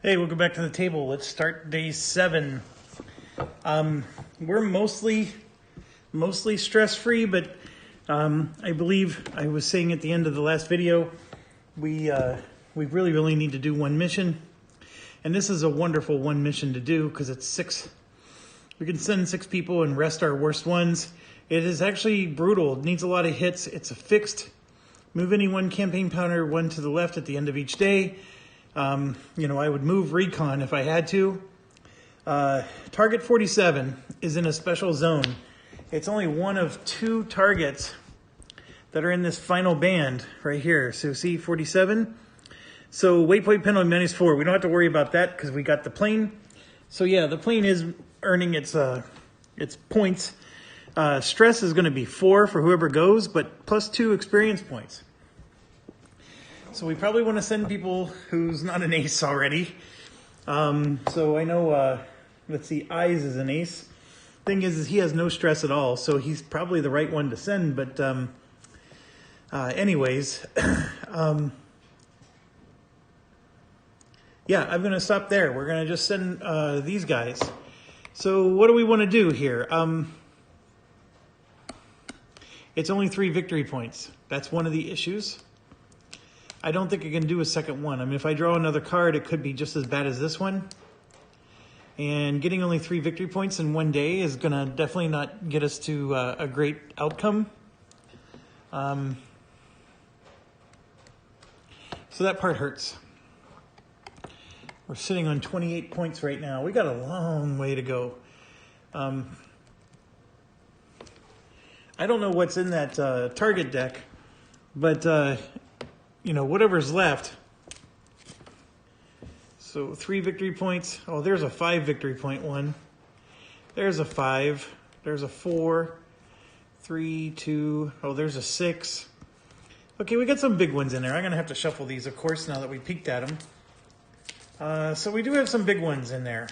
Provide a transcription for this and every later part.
Hey, welcome back to the table. Let's start day 7. We're mostly stress-free, but I believe I was saying at the end of the last video, we really need to do one mission. And this is a wonderful one mission to do because it's 6. We can send 6 people and rest our worst ones. It is actually brutal. It needs a lot of hits. It's a fixed move any one campaign counter 1 to the left at the end of each day. I would move recon if I had to. Target 47 is in a special zone. It's only one of 2 targets that are in this final band right here. So see 47? So waypoint penalty -4. We don't have to worry about that because we got the plane. So yeah, the plane is earning its points. Stress is going to be 4 for whoever goes, but plus 2 experience points. So we probably want to send people who's not an ace already. So I know, let's see, Eyes is an ace. Thing is he has no stress at all, so he's probably the right one to send. But anyways, yeah, I'm going to stop there. We're going to just send these guys. So what do we want to do here? It's only 3 victory points. That's one of the issues. I don't think I can do a second one. I mean, if I draw another card, it could be just as bad as this one. And getting only 3 victory points in one day is going to definitely not get us to a great outcome. So that part hurts. We're sitting on 28 points right now. We got a long way to go. I don't know what's in that target deck, but whatever's left. So 3 victory points. Oh, there's a 5 victory point one. There's a 5. There's a 4. 3, 2. Oh, there's a 6. Okay, we got some big ones in there. I'm going to have to shuffle these, of course, now that we peeked at them. So we do have some big ones in there.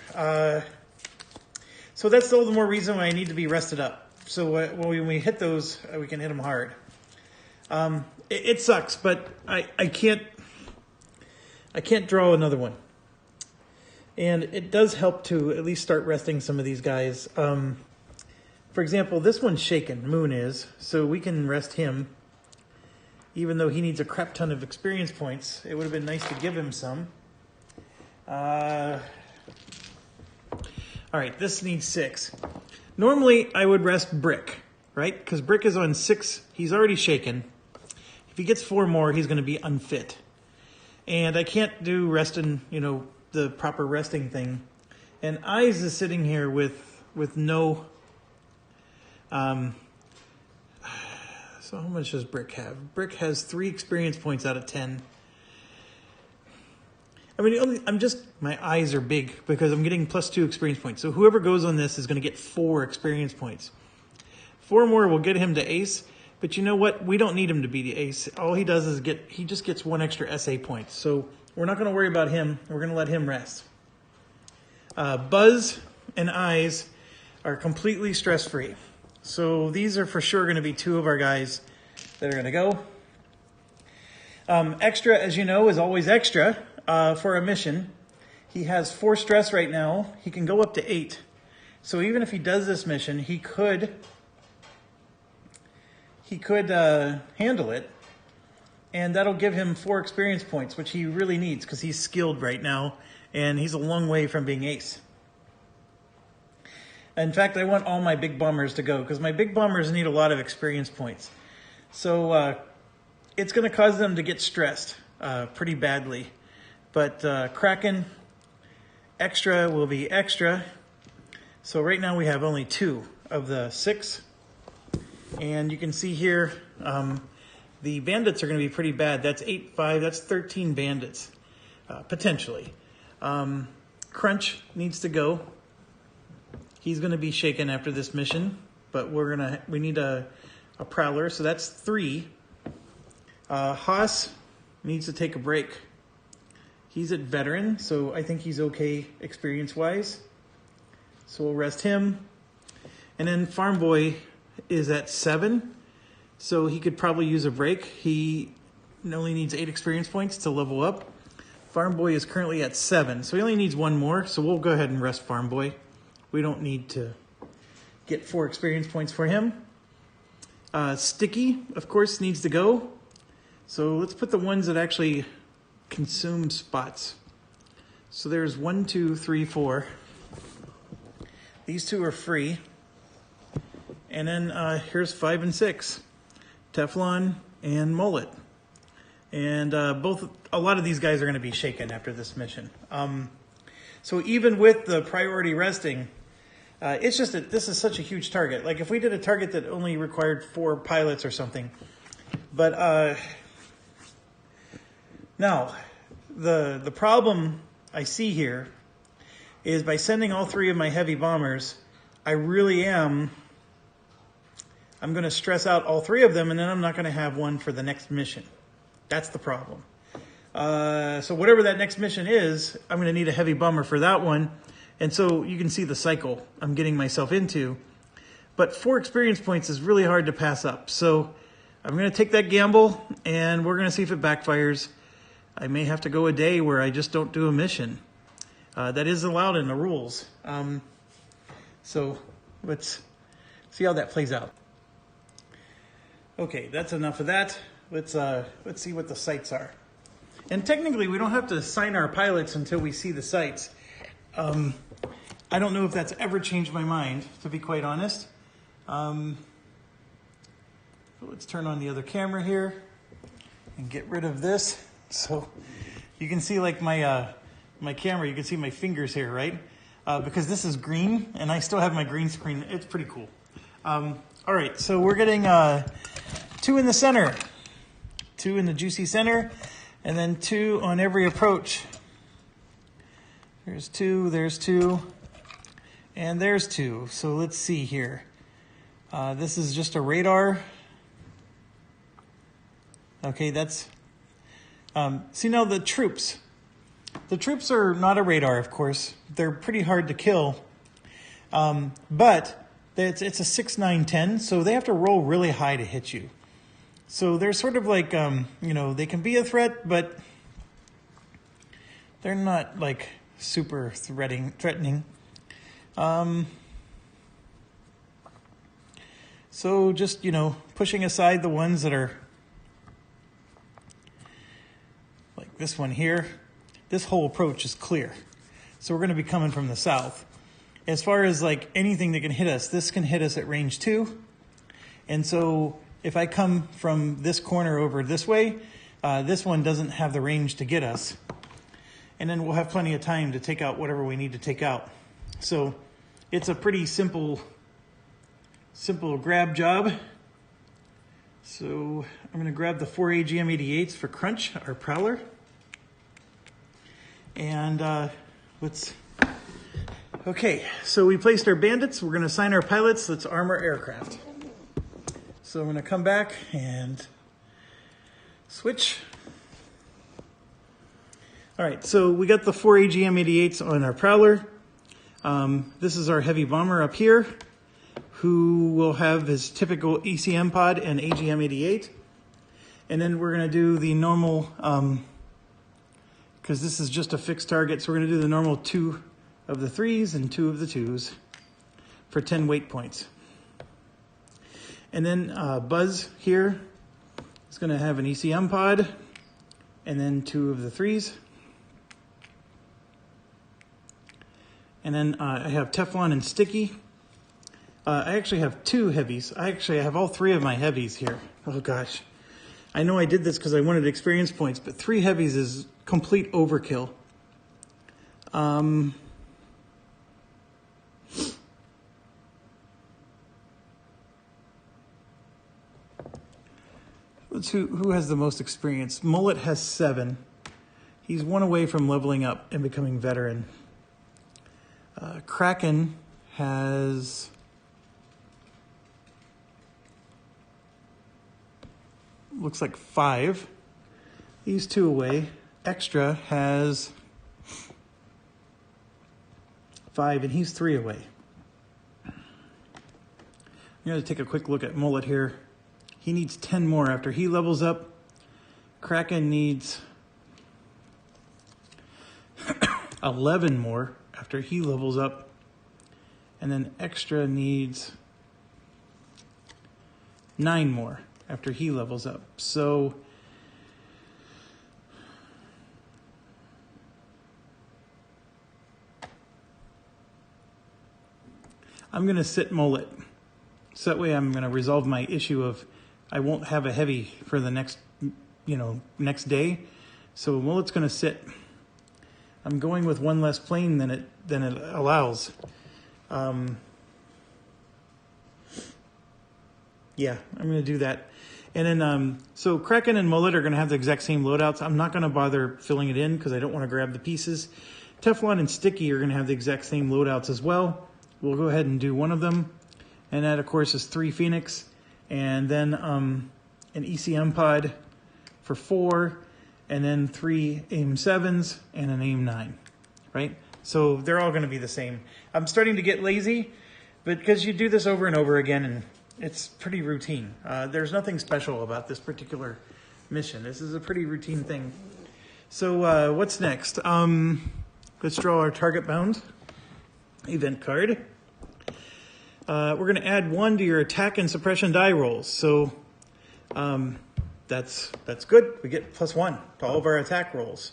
So that's all the more reason why I need to be rested up. So when we hit those, we can hit them hard. It sucks, but I can't draw another one. And it does help to at least start resting some of these guys. For example, this one's shaken, Moon is, so we can rest him. Even though he needs a crap ton of experience points, it would have been nice to give him some. All right, this needs 6. Normally, I would rest Brick, right? Because Brick is on 6. He's already shaken. If he gets 4 more, he's going to be unfit. And I can't do resting, the proper resting thing. And Eyes is sitting here with no... so how much does Brick have? Brick has 3 experience points out of 10. I mean, my eyes are big because I'm getting plus 2 experience points. So whoever goes on this is going to get 4 experience points. 4 more will get him to ace. But you know what? We don't need him to be the ace. All he does is he just gets 1 extra SA point. So we're not going to worry about him. We're going to let him rest. Buzz and Eyes are completely stress-free. So these are for sure going to be 2 of our guys that are going to go. Extra, as you know, is always extra. For a mission, he has 4 stress right now. He can go up to 8. So even if he does this mission, he could handle it, and that'll give him 4 experience points, which he really needs because he's skilled right now, and he's a long way from being ace. In fact, I want all my big bombers to go because my big bombers need a lot of experience points. So it's going to cause them to get stressed pretty badly. But Kraken extra will be extra. So right now we have only 2 of the 6. And you can see here, the bandits are going to be pretty bad. That's 8, 5, that's 13 bandits, potentially. Crunch needs to go. He's going to be shaken after this mission, but we need a prowler, so that's 3. Haas needs to take a break. He's at veteran, so I think he's okay experience-wise. So we'll rest him. And then Farm Boy is at 7, so he could probably use a break. He only needs 8 experience points to level up. Farm Boy is currently at 7, so he only needs 1 more, so we'll go ahead and rest Farm Boy. We don't need to get 4 experience points for him. Sticky, of course, needs to go. So let's put the ones that actually consume spots. So there's 1, 2, 3, 4. These 2 are free. And then here's 5 and 6. Teflon and Mullet. And a lot of these guys are going to be shaken after this mission. So even with the priority resting, it's just that this is such a huge target. Like if we did a target that only required 4 pilots or something. But now, the problem I see here is by sending all 3 of my heavy bombers, I'm going to stress out all 3 of them, and then I'm not going to have one for the next mission. That's the problem. So whatever that next mission is, I'm going to need a heavy bomber for that one. And so you can see the cycle I'm getting myself into. But 4 experience points is really hard to pass up. So I'm going to take that gamble, and we're going to see if it backfires. I may have to go a day where I just don't do a mission. That is allowed in the rules. So let's see how that plays out. Okay, that's enough of that. Let's see what the sites are. And technically, we don't have to assign our pilots until we see the sites. I don't know if that's ever changed my mind, to be quite honest. Let's turn on the other camera here and get rid of this. So you can see like my camera, you can see my fingers here, right? Because this is green and I still have my green screen. It's pretty cool. All right, so we're getting 2 in the center, 2 in the juicy center, and then 2 on every approach. There's 2, there's 2, and there's 2. So let's see here. This is just a radar. Okay, that's... see now the troops. The troops are not a radar, of course. They're pretty hard to kill. But it's a 6, 9, 10, so they have to roll really high to hit you. So they're sort of like, you know, they can be a threat, but they're not like super threatening. So just, you know, pushing aside the ones that are like this one here. This whole approach is clear. So we're going to be coming from the south. As far as like anything that can hit us, this can hit us at range 2. And so if I come from this corner over this way, this one doesn't have the range to get us. And then we'll have plenty of time to take out whatever we need to take out. So it's a pretty simple grab job. So I'm going to grab the 4 AGM-88s for Crunch, our Prowler. And okay, so we placed our bandits. We're going to assign our pilots. Let's arm our aircraft. So I'm going to come back and switch. All right, so we got the 4 AGM-88s on our Prowler. This is our heavy bomber up here, who will have his typical ECM pod and AGM-88. And then we're going to do the normal, because this is just a fixed target, so we're going to do the normal 2 of the 3s and 2 of the 2s for 10 weight points. And then Buzz here is going to have an ECM pod and then 2 of the 3s. And then I have Teflon and Sticky. I actually have 2 heavies. I have all 3 of my heavies here. Oh gosh. I know I did this because I wanted experience points, but 3 heavies is complete overkill. Let's who has the most experience? Mullet has 7. He's 1 away from leveling up and becoming veteran. Kraken has... looks like 5. He's 2 away. Extra has 5, and he's 3 away. I'm going to take a quick look at Mullet here. He needs 10 more after he levels up. Kraken needs 11 more after he levels up. And then Extra needs 9 more after he levels up. So I'm going to sit Mullet. So that way I'm going to resolve my issue of I won't have a heavy for the next, next day. So Mullet's going to sit. I'm going with one less plane than it allows. Yeah, I'm going to do that. And then, so Kraken and Mullet are going to have the exact same loadouts. I'm not going to bother filling it in because I don't want to grab the pieces. Teflon and Sticky are going to have the exact same loadouts as well. We'll go ahead and do one of them. And that, of course, is 3 Phoenix. And then an ECM pod for 4. And then 3 AIM-7s and an AIM-9, right? So they're all going to be the same. I'm starting to get lazy, but because you do this over and over again, and it's pretty routine. There's nothing special about this particular mission. This is a pretty routine thing. So what's next? Let's draw our target bound event card. We're going to add 1 to your attack and suppression die rolls. So that's good. We get +1 to all of our attack rolls.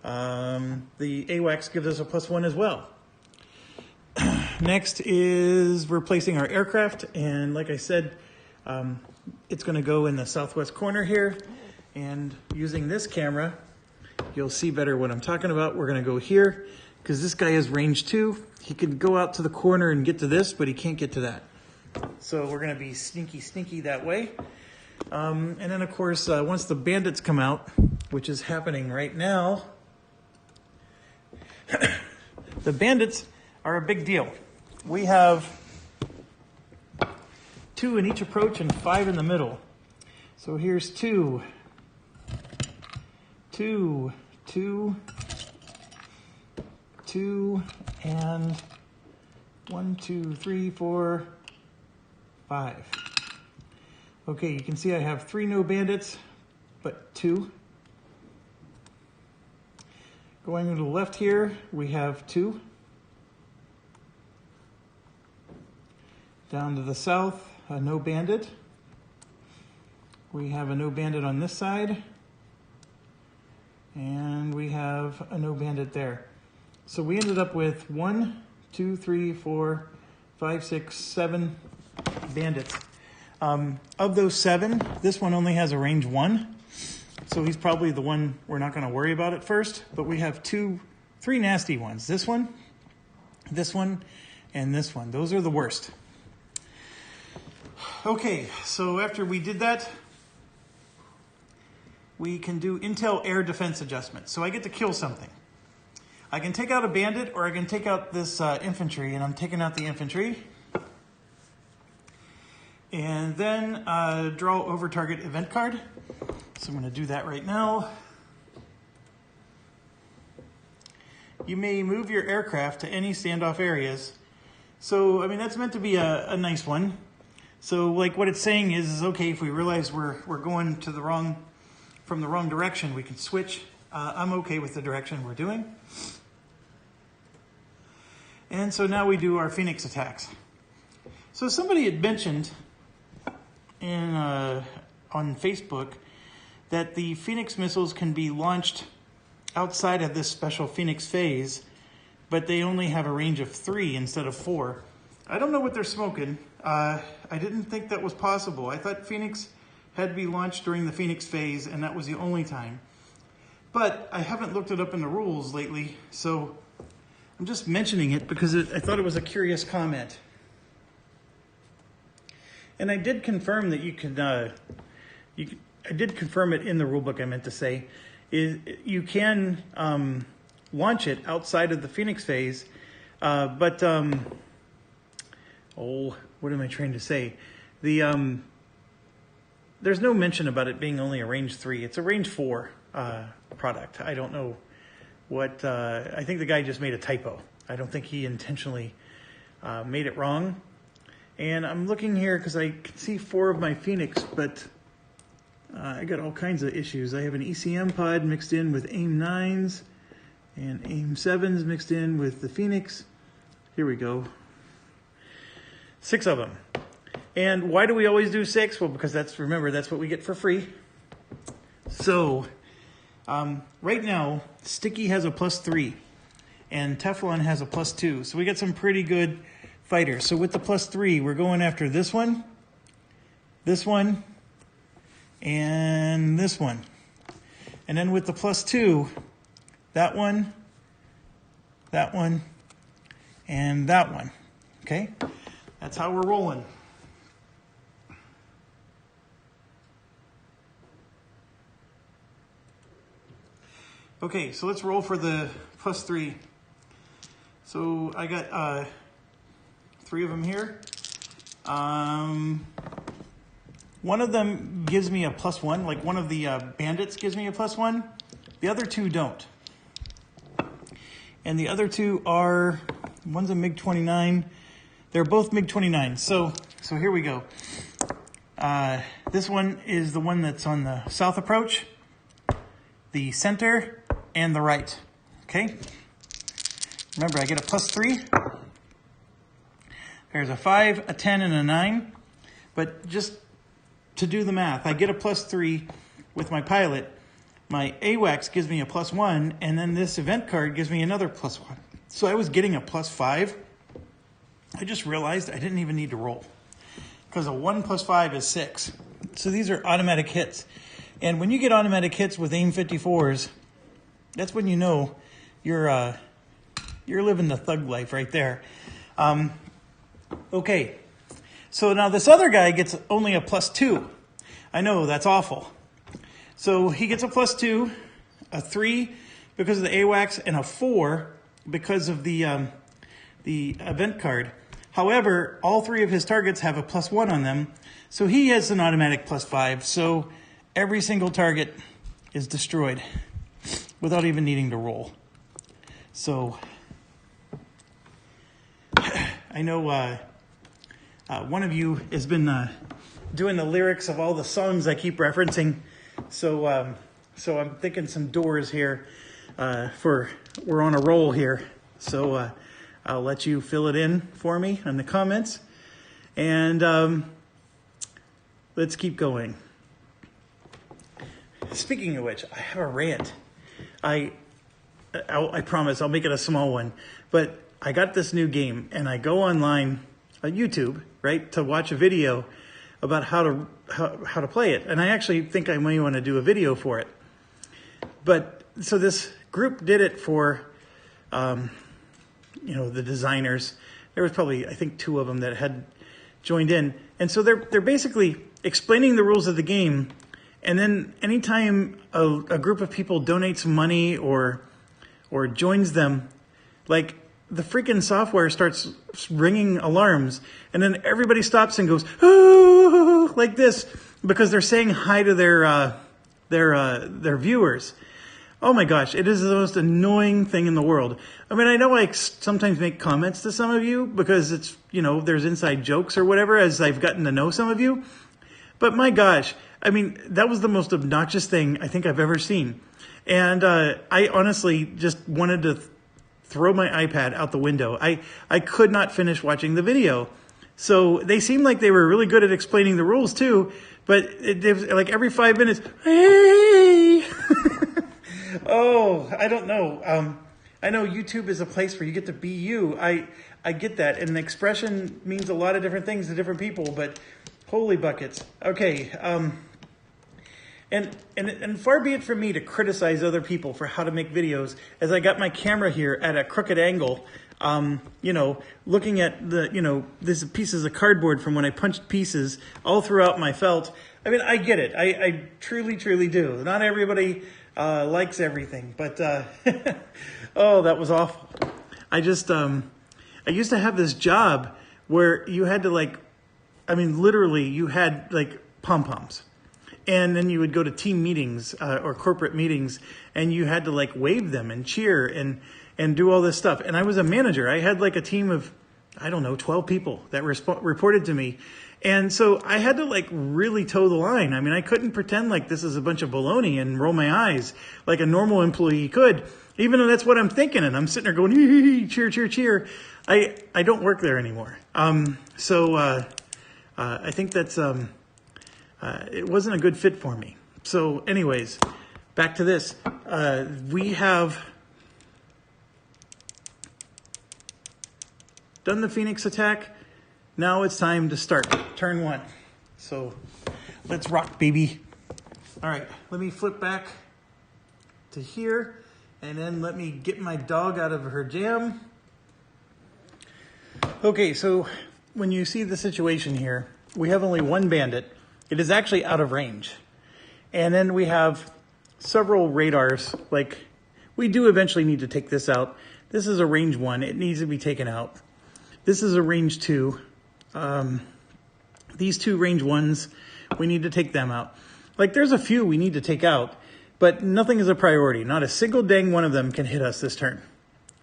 The AWACS gives us a +1 as well. Next is replacing our aircraft, and like I said, it's going to go in the southwest corner here, and using this camera, you'll see better what I'm talking about. We're going to go here, because this guy is range 2. He can go out to the corner and get to this, but he can't get to that. So we're going to be sneaky that way. And then, of course, once the Bandits come out, which is happening right now, the Bandits are a big deal. We have 2 in each approach and 5 in the middle. So here's 2, 2, 2, 2, and 1, 2, 3, 4, 5. Okay, you can see I have 3 no bandits, but 2. Going to the left here, we have 2. Down to the south, a no bandit. We have a no bandit on this side. And we have a no bandit there. So we ended up with 1, 2, 3, 4, 5, 6, 7 bandits. Of those 7, this one only has a range 1. So he's probably the one we're not going to worry about at first. But we have 3 nasty ones. This one, and this one. Those are the worst. Okay, so after we did that, we can do intel air defense adjustment. So I get to kill something. I can take out a bandit, or I can take out this infantry, and I'm taking out the infantry. And then draw over target event card. So I'm going to do that right now. You may move your aircraft to any standoff areas. So, I mean, that's meant to be a nice one. So, like, what it's saying is okay, if we realize we're going to from the wrong direction, we can switch. I'm okay with the direction we're doing. And so now we do our Phoenix attacks. So somebody had mentioned on Facebook that the Phoenix missiles can be launched outside of this special Phoenix phase, but they only have a range of 3 instead of 4. I don't know what they're smoking. I didn't think that was possible. I thought Phoenix had to be launched during the Phoenix phase, and that was the only time. But I haven't looked it up in the rules lately, so I'm just mentioning it because I thought it was a curious comment. And I did confirm that you can, I did confirm it in the rulebook, I meant to say, you can launch it outside of the Phoenix phase, but what am I trying to say? There's no mention about it being only a range 3. It's a range 4 product. I don't know what, I think the guy just made a typo. I don't think he intentionally made it wrong. And I'm looking here because I can see 4 of my Phoenix, but I got all kinds of issues. I have an ECM pod mixed in with AIM-9s And aim 7s mixed in with the Phoenix. Here we go. 6 of them. And why do we always do 6? Well, because remember, that's what we get for free. So, right now, Sticky has a +3 and Teflon has a +2. So we got some pretty good fighters. So with the +3, we're going after this one, and this one. And then with the +2, that one, and that one. Okay? That's how we're rolling. Okay, so let's roll for the +3. So I got 3 of them here. One of them gives me a +1, like one of the Bandits gives me a +1. The other 2 don't. And the other 2 are, one's a MiG-29. They're both MiG-29. So here we go. This one is the one that's on the south approach, the center, and the right. Okay? Remember, I get a +3. There's a 5, a 10, and a 9. But just to do the math, I get a +3 with my pilot. My AWACS gives me a +1, and then this event card gives me another +1. So I was getting a +5. I just realized I didn't even need to roll, because a 1 + 5 is 6. So these are automatic hits. And when you get automatic hits with AIM 54s, that's when you know you're living the thug life right there. Okay, so now this other guy gets only a +2. I know, that's awful. So he gets a +2, a 3 because of the AWACS, and a 4 because of the event card. However, all 3 of his targets have a +1 on them, so he has an automatic +5. So every single target is destroyed without even needing to roll. So I know one of you has been doing the lyrics of all the songs I keep referencing. So I'm thinking some Doors here. We're on a roll here. So I'll let you fill it in for me in the comments. And let's keep going. Speaking of which, I have a rant. I promise I'll make it a small one. But I got this new game, and I go online on YouTube, right, to watch a video about how to play it. And I actually think I may want to do a video for it. But so this group did it for, the designers. There was probably, I think, 2 of them that had joined in. And so they're basically explaining the rules of the game. And then anytime a group of people donates money or joins them, like, the freaking software starts ringing alarms, and then everybody stops and goes, "Ooh," like this, because they're saying hi to their viewers. Oh my gosh, it is the most annoying thing in the world. I mean, I know I sometimes make comments to some of you because it's, there's inside jokes or whatever as I've gotten to know some of you. But my gosh, I mean, that was the most obnoxious thing I think I've ever seen. And I honestly just wanted to throw my iPad out the window. I could not finish watching the video. So they seemed like they were really good at explaining the rules too, but it like every 5 minutes, hey! Oh, I don't know. I know YouTube is a place where you get to be you. I get that. And expression means a lot of different things to different people, but holy buckets. Okay. And far be it from me to criticize other people for how to make videos, as I got my camera here at a crooked angle, looking at these pieces of cardboard from when I punched pieces all throughout my felt. I mean, I get it. I truly, truly do. Not everybody likes everything, but oh, that was awful. I used to have this job where you had to literally you had pom-poms. And then you would go to team meetings or corporate meetings, and you had to wave them and cheer and do all this stuff. And I was a manager. I had a team of, 12 people that reported to me. And so I had to really toe the line. I mean, I couldn't pretend like this is a bunch of baloney and roll my eyes like a normal employee could. Even though that's what I'm thinking, and I'm sitting there going, hee, cheer, cheer, cheer. I don't work there anymore. I think that's, it wasn't a good fit for me. So anyways, back to this. We have done the Phoenix attack. Now it's time to start turn 1. So let's rock, baby. All right, let me flip back to here, and then let me get my dog out of her jam. Okay, so when you see the situation here, we have only one bandit. It is actually out of range. And then we have several radars. Like, we do eventually need to take this out. This is a range 1. It needs to be taken out. This is a range 2. These 2 range 1s, we need to take them out. Like, there's a few we need to take out, but nothing is a priority. Not a single dang one of them can hit us this turn.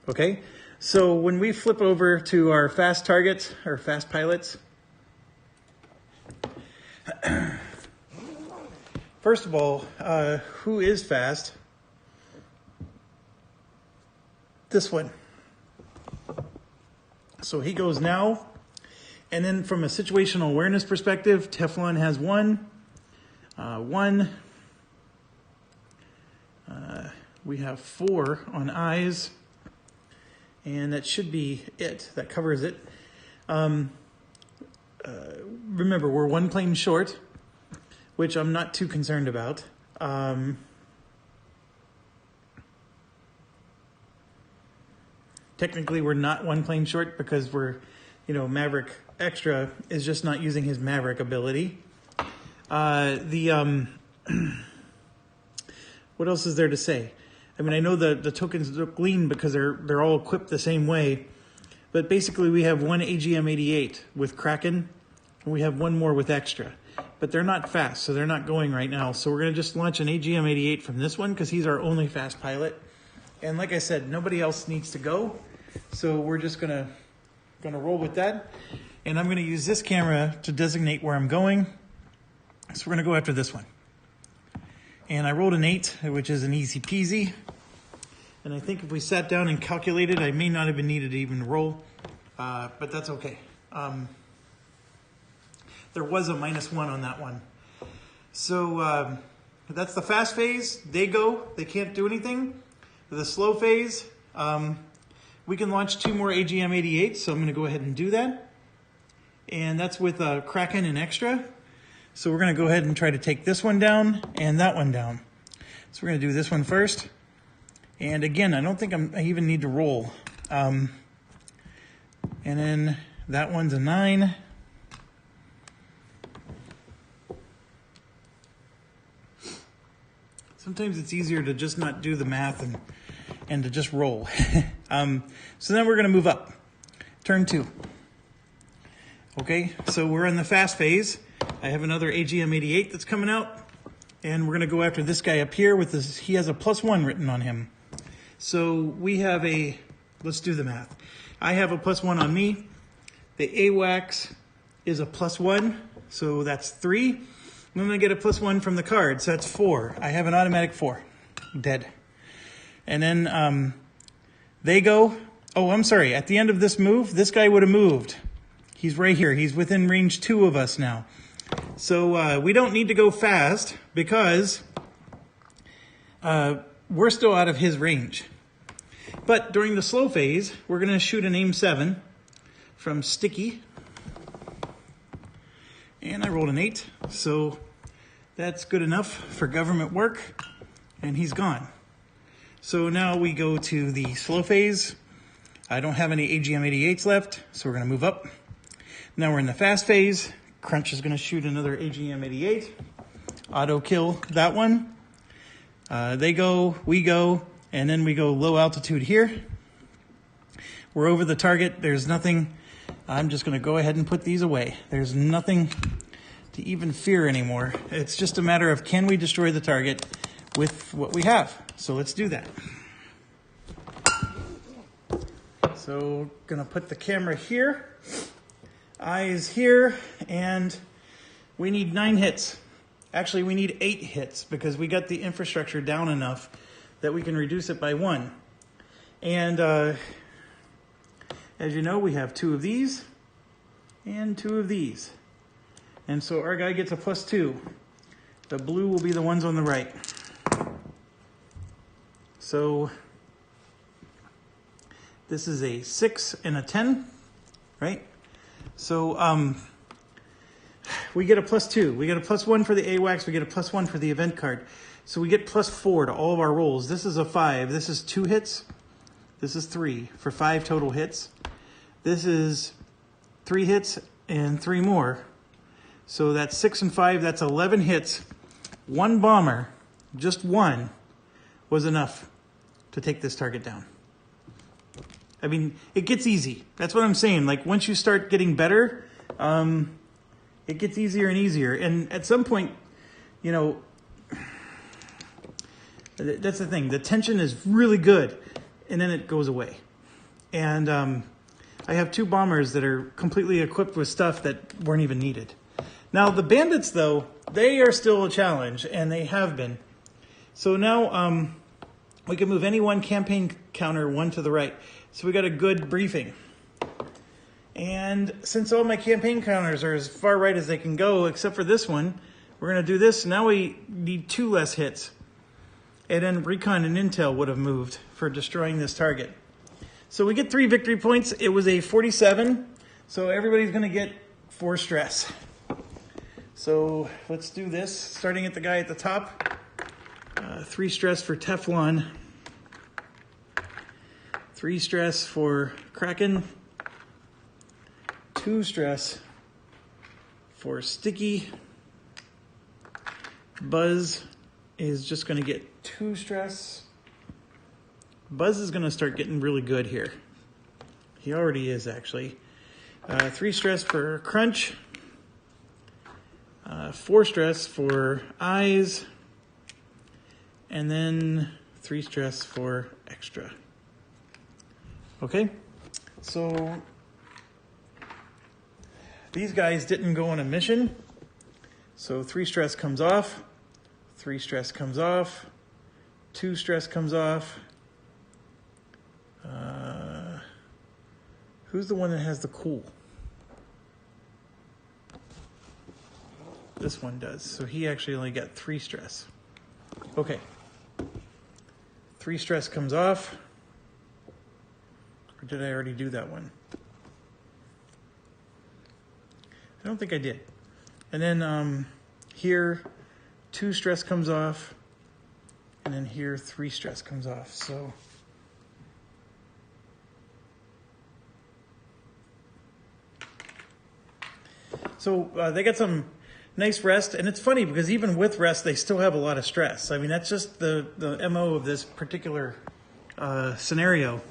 Okay? So when we flip over to our fast targets, or fast pilots, first of all, who is fast? This one. So he goes now. And then from a situational awareness perspective, Teflon has 1. We have 4 on eyes. And that should be it. That covers it. Remember, we're 1 plane short, which I'm not too concerned about. Technically, we're not 1 plane short because we're, Maverick Extra is just not using his Maverick ability. What else is there to say? I mean, I know the tokens look lean because they're all equipped the same way, but basically we have 1 AGM-88 with Kraken, and we have 1 more with Extra. But they're not fast, so they're not going right now. So we're going to just launch an AGM-88 from this one because he's our only fast pilot. And like I said, nobody else needs to go, so we're just gonna roll with that. And I'm going to use this camera to designate where I'm going. So we're going to go after this one. And I rolled an 8, which is an easy peasy. And I think if we sat down and calculated, I may not have been needed to even roll, but that's okay. There was a -1 on that one. So that's the fast phase. They go. They can't do anything. The slow phase, we can launch 2 more AGM-88, so I'm going to go ahead and do that. And that's with Kraken and Extra. So we're going to go ahead and try to take this one down and that one down. So we're going to do this one first. And again, I don't think I even need to roll. And then that one's a 9. Sometimes it's easier to just not do the math and to just roll. So then we're going to move up. Turn 2. Okay, so we're in the fast phase. I have another AGM-88 that's coming out, and we're going to go after this guy up here with this. He has a +1 written on him. So we have let's do the math. I have a +1 on me. The AWACS is a +1, so that's 3. I'm going to get a +1 from the card, so that's 4. I have an automatic 4. Dead. And then they go. Oh, I'm sorry. At the end of this move, this guy would have moved. He's right here. He's within range 2 of us now. So we don't need to go fast because we're still out of his range. But during the slow phase, we're going to shoot an AIM-7 from Sticky. And I rolled an 8, so that's good enough for government work. And he's gone. So now we go to the slow phase. I don't have any AGM-88s left, so we're going to move up. Now we're in the fast phase. Crunch is going to shoot another AGM-88. Auto kill that one. They go, we go, and then we go low altitude here. We're over the target. There's nothing. I'm just going to go ahead and put these away. There's nothing to even fear anymore. It's just a matter of can we destroy the target with what we have. So let's do that. So going to put the camera here. Eyes here, and we need 9 hits. Actually, we need 8 hits because we got the infrastructure down enough that we can reduce it by 1. And as you know, we have 2 of these and 2 of these. And so our guy gets a +2. The blue will be the ones on the right. So this is a 6 and a 10, right? So we get a +2. We get a +1 for the AWACS. We get a +1 for the event card. So we get +4 to all of our rolls. This is a 5. This is 2 hits. This is 3 for 5 total hits. This is 3 hits and 3 more. So that's 6 and 5. That's 11 hits. 1 bomber, just 1, was enough to take this target down. I mean, it gets easy. That's what I'm saying. Like, once you start getting better, it gets easier and easier. And at some point, you know, that's the thing. The tension is really good, and then it goes away. And I have 2 bombers that are completely equipped with stuff that weren't even needed. Now, the bandits, though, they are still a challenge, and they have been. So now we can move any one campaign counter 1 to the right. So we got a good briefing. And since all my campaign counters are as far right as they can go, except for this one, we're going to do this. Now we need 2 less hits. And then recon and intel would have moved for destroying this target. So we get 3 victory points. It was a 47. So everybody's going to get 4 stress. So let's do this. Starting at the guy at the top. 3 stress for Teflon. 3 stress for Kraken. 2 stress for Sticky. Buzz is just going to get 2 stress. Buzz is going to start getting really good here. He already is, actually. 3 stress for Crunch. 4 stress for Eyes. And then 3 stress for Extra. Okay, so these guys didn't go on a mission. So 3 stress comes off, 3 stress comes off, 2 stress comes off. Who's the one that has the cool? This one does. So he actually only got 3 stress. Okay. 3 stress comes off. Or did I already do that one? I don't think I did. And then here, 2 stress comes off. And then here, 3 stress comes off. So they got some nice rest. And it's funny because even with rest, they still have a lot of stress. I mean, that's just the MO of this particular scenario.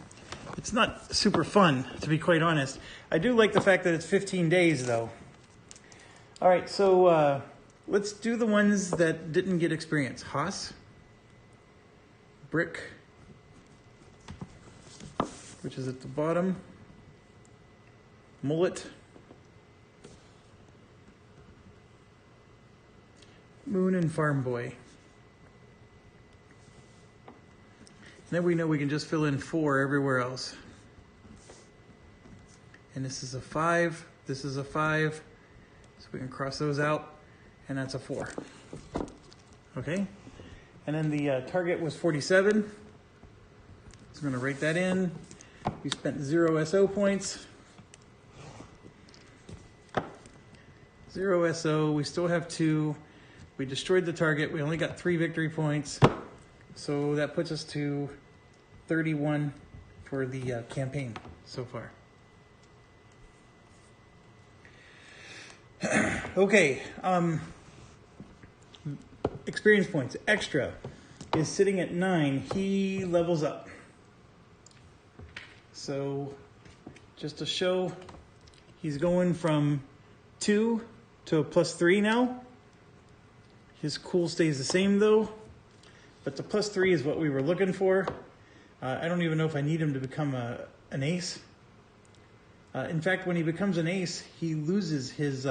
It's not super fun, to be quite honest. I do like the fact that it's 15 days, though. All right, so let's do the ones that didn't get experience. Haas, Brick, which is at the bottom, Mullet, Moon, and Farm Boy. Then we know we can just fill in 4 everywhere else. And this is a 5, this is a 5, so we can cross those out, and that's a 4. Okay? And then the target was 47. So I'm going to write that in. We spent 0 SO points. 0 SO, we still have 2. We destroyed the target, we only got 3 victory points. So that puts us to 31 for the campaign so far. Okay, experience points. Extra is sitting at 9. He levels up. So just to show, he's going from 2 to a +3 now. His cool stays the same though. But the +3 is what we were looking for. I don't even know if I need him to become an ace. In fact, when he becomes an ace, he loses his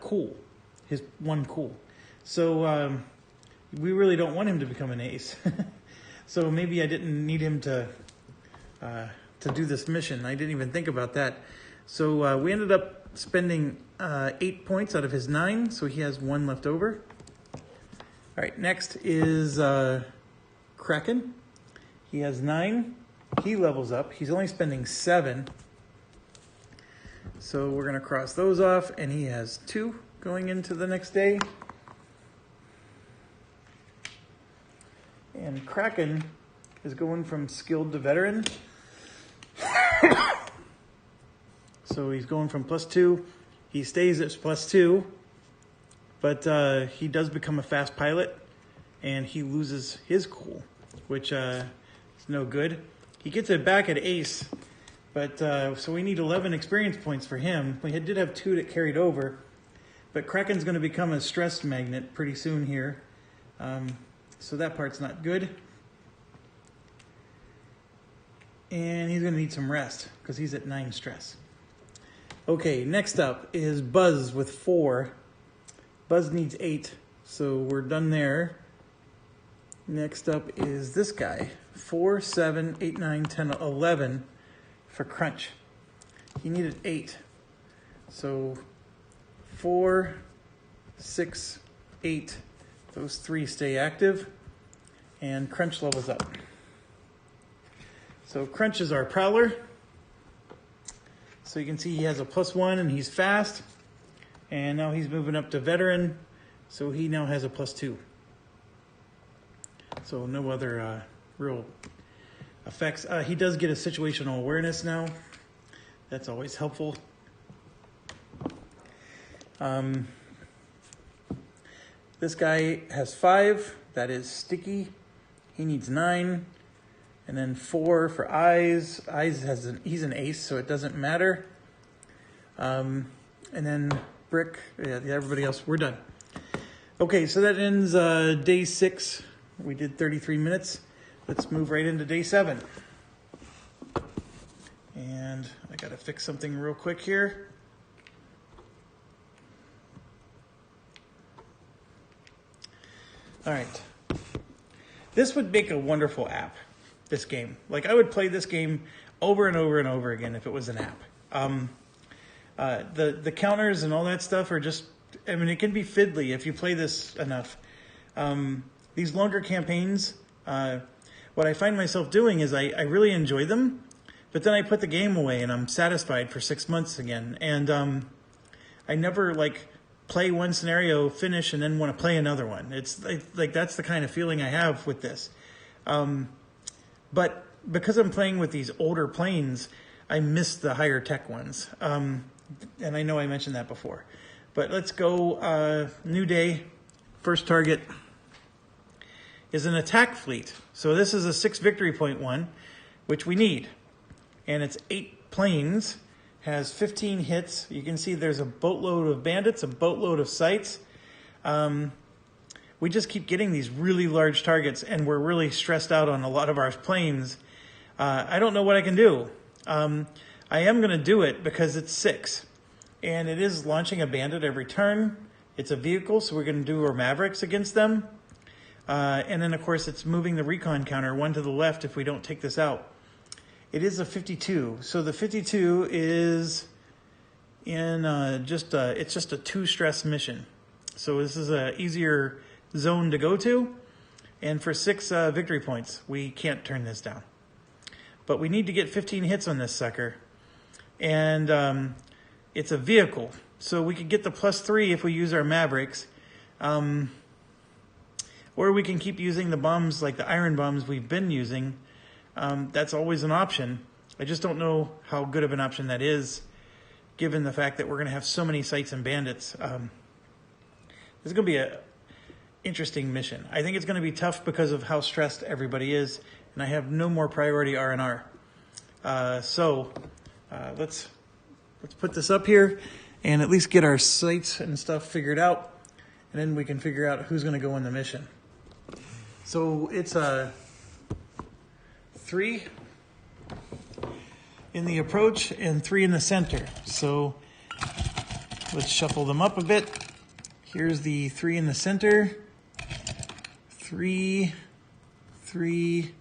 cool, his 1 cool. So we really don't want him to become an ace. So maybe I didn't need him to do this mission. I didn't even think about that. So we ended up spending 8 points out of his 9, so he has 1 left over. All right, next is Kraken. He has 9. He levels up. He's only spending 7. So we're going to cross those off, and he has 2 going into the next day. And Kraken is going from skilled to veteran. So he's going from +2. He stays at +2, but he does become a fast pilot, and he loses his cool, which is no good. He gets it back at ace, but so we need 11 experience points for him. We did have 2 that carried over, but Kraken's going to become a stress magnet pretty soon here. So that part's not good. And he's going to need some rest because he's at 9 stress. Okay, next up is Buzz with 4. Buzz needs 8, so we're done there. Next up is this guy, 4, 7, 8, 9, 10, 11 for Crunch. He needed 8. So 4, 6, 8, those 3 stay active, and Crunch levels up. So Crunch is our Prowler. So you can see he has a +1 and he's fast. And now he's moving up to Veteran, so he now has a +2. So no other real effects. He does get a situational awareness now. That's always helpful. This guy has 5. That is Sticky. He needs 9. And then 4 for Eyes. Eyes he's an ace, so it doesn't matter. And then Brick. Yeah, everybody else, we're done. Okay, so that ends day 6. We did 33 minutes. Let's move right into day 7. And I gotta fix something real quick here. All right. This would make a wonderful app, this game. Like, I would play this game over and over and over again if it was an app. The counters and all that stuff are just, I mean, it can be fiddly if you play this enough. These longer campaigns, what I find myself doing is I really enjoy them, but then I put the game away and I'm satisfied for 6 months again. And I never play one scenario, finish, and then want to play another one. It's like that's the kind of feeling I have with this. But because I'm playing with these older planes, I miss the higher tech ones. And I know I mentioned that before. But let's go, new day. First target is an attack fleet. So this is a 6 victory point one, which we need. And it's 8 planes, has 15 hits. You can see there's a boatload of bandits, a boatload of sites. We just keep getting these really large targets, and we're really stressed out on a lot of our planes. I don't know what I can do. I am going to do it because it's 6, and it is launching a bandit every turn. It's a vehicle, so we're going to do our Mavericks against them. And then, of course, it's moving the recon counter 1 to the left if we don't take this out. It is a 52, so the 52 is in it's just a 2 stress mission. So this is a easier zone to go to, and for 6 victory points, we can't turn this down. But we need to get 15 hits on this sucker, and it's a vehicle, so we could get the +3 if we use our Mavericks, or we can keep using the bombs like the iron bombs we've been using. That's always an option. I just don't know how good of an option that is, given the fact that we're going to have so many sites and bandits. This is going to be an interesting mission. I think it's going to be tough because of how stressed everybody is, and I have no more priority R&R. So let's put this up here and at least get our sites and stuff figured out, and then we can figure out who's going to go in the mission. So it's a 3 in the approach and 3 in the center. So let's shuffle them up a bit. Here's the 3 in the center. 3, 3,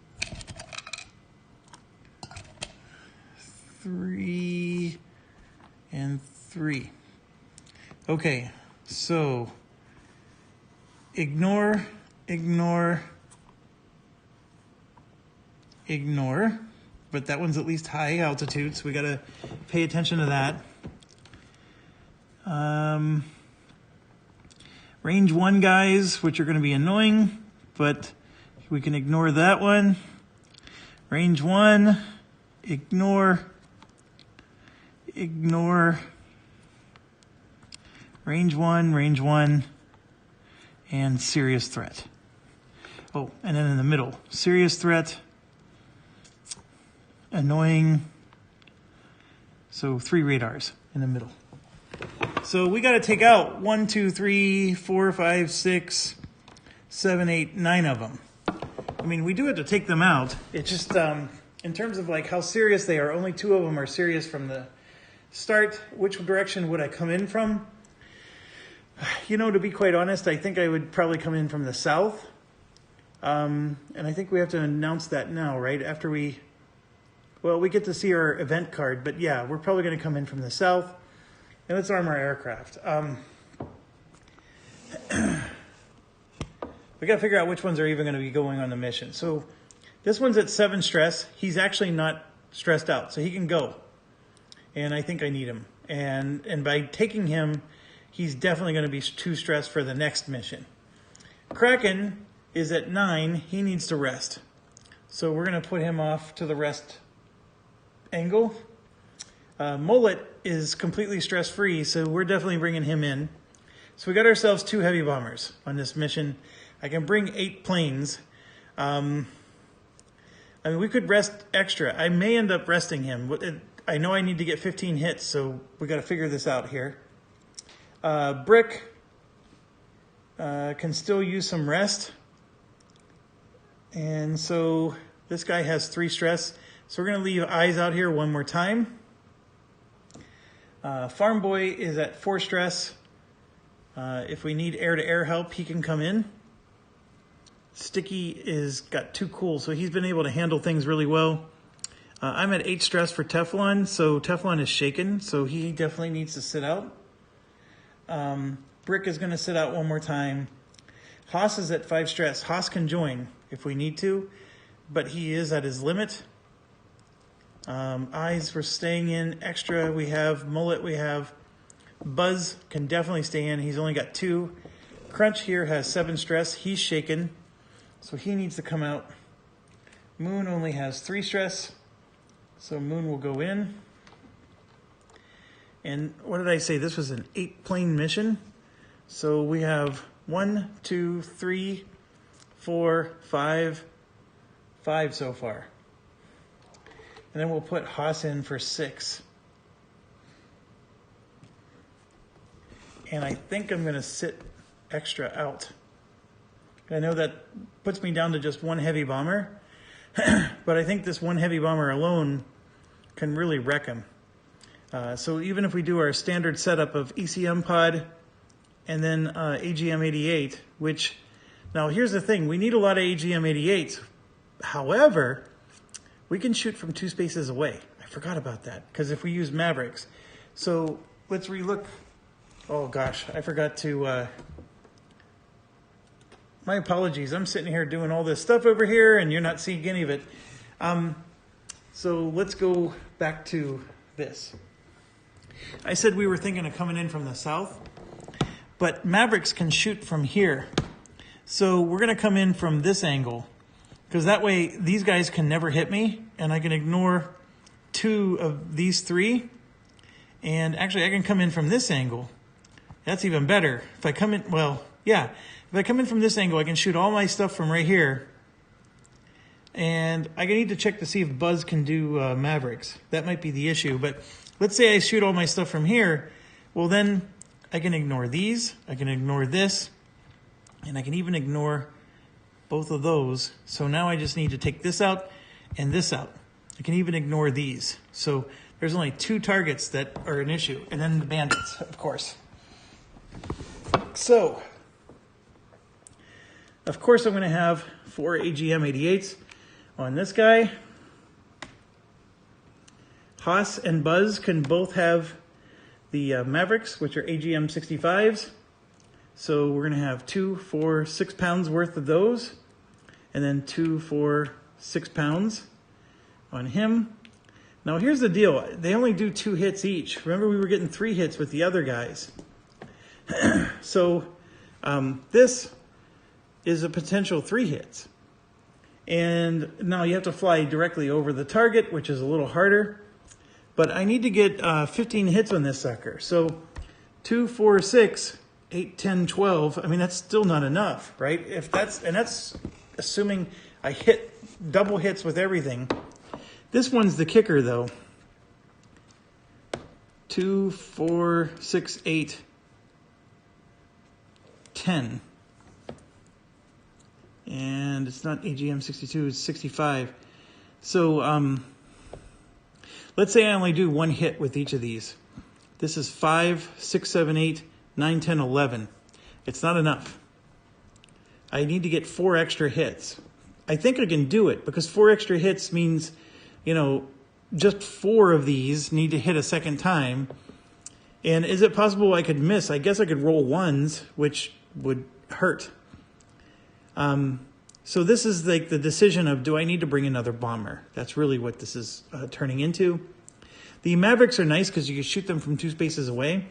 3, and 3. Okay, so ignore, ignore, ignore, but that one's at least high altitude, so we gotta pay attention to that. Range 1 guys, which are gonna be annoying, but we can ignore that one. Range 1, ignore, ignore, range 1, and serious threat. Oh, and then in the middle, serious threat, annoying, so 3 radars in the middle. So we got to take out 1, 2, 3, 4, 5, 6, 7, 8, 9 of them. I mean, we do have to take them out. It's just, in terms of like how serious they are, only 2 of them are serious from the start. Which direction would I come in from? You know, to be quite honest, I think I would probably come in from the south. And I think we have to announce that now, right? After we get to see our event card. But yeah, we're probably going to come in from the south. And let's arm our aircraft. We got to figure out which ones are even going to be going on the mission. So this one's at 7 stress. He's actually not stressed out, so he can go. And I think I need him. And by taking him, he's definitely going to be too stressed for the next mission. Kraken is at 9. He needs to rest. So we're going to put him off to the rest angle. Mullet is completely stress-free, so we're definitely bringing him in. So we got ourselves 2 heavy bombers on this mission. I can bring 8 planes. I mean, we could rest extra. I may end up resting him. I know I need to get 15 hits, so we got to figure this out here. Brick can still use some rest. And so this guy has 3 stress. So we're going to leave eyes out here one more time. Farm Boy is at 4 stress. If we need air-to-air help, he can come in. Sticky is got 2 cool, so he's been able to handle things really well. I'm at 8 stress for Teflon, so Teflon is shaken, so he definitely needs to sit out. Brick is going to sit out one more time. Haas is at 5 stress. Haas can join if we need to, but he is at his limit. Eyes, we're staying in. Extra, we have Mullet, we have Buzz can definitely stay in. He's only got 2. Crunch here has 7 stress. He's shaken, so he needs to come out. Moon only has 3 stress, so Moon will go in. And what did I say? This was an 8-plane mission. So we have 1, 2, 3, 4, 5 so far. And then we'll put Haas in for 6. And I think I'm going to sit extra out. I know that puts me down to just 1 heavy bomber, but I think this 1 heavy bomber alone can really wreck him. So even if we do our standard setup of ECM pod and then AGM-88, which, now here's the thing, we need a lot of AGM-88s. However, we can shoot from 2 spaces away. I forgot about that, because if we use Mavericks. So let's relook. Oh gosh, I forgot to, my apologies. I'm sitting here doing all this stuff over here and you're not seeing any of it. So let's go back to this. I said we were thinking of coming in from the south, but Mavericks can shoot from here. So we're going to come in from this angle, because that way these guys can never hit me, and I can ignore 2 of these 3. And actually I can come in from this angle. That's even better. If I come in, well, yeah, if I come in from this angle, I can shoot all my stuff from right here. And I need to check to see if Buzz can do Mavericks. That might be the issue, but let's say I shoot all my stuff from here. Well, then I can ignore these, I can ignore this, and I can even ignore both of those. So now I just need to take this out and this out. I can even ignore these. So there's only 2 targets that are an issue, and then the Bandits, of course. So, of course I'm going to have 4 AGM-88s on this guy. Haas and Buzz can both have the Mavericks, which are AGM 65s. So we're going to have 2, 4, 6 pounds worth of those. And then 2, 4, 6 pounds on him. Now here's the deal. They only do 2 hits each. Remember, we were getting 3 hits with the other guys. So this is a potential 3 hits. And now you have to fly directly over the target, which is a little harder. But I need to get 15 hits on this sucker. So 2, 4, 6, 8, 10, 12. I mean, that's still not enough, right? And that's assuming I hit double hits with everything. This one's the kicker, though. 2, 4, 6, 8, 10. And it's not AGM 62, it's 65. So let's say I only do 1 hit with each of these. This is 5, 6, 7, 8, 9, 10, 11. It's not enough. I need to get 4 extra hits. I think I can do it because 4 extra hits means, you know, just 4 of these need to hit a second time. And is it possible I could miss? I guess I could roll 1s, which would hurt. So this is like the decision of, do I need to bring another bomber? That's really what this is turning into. The Mavericks are nice because you can shoot them from 2 spaces away,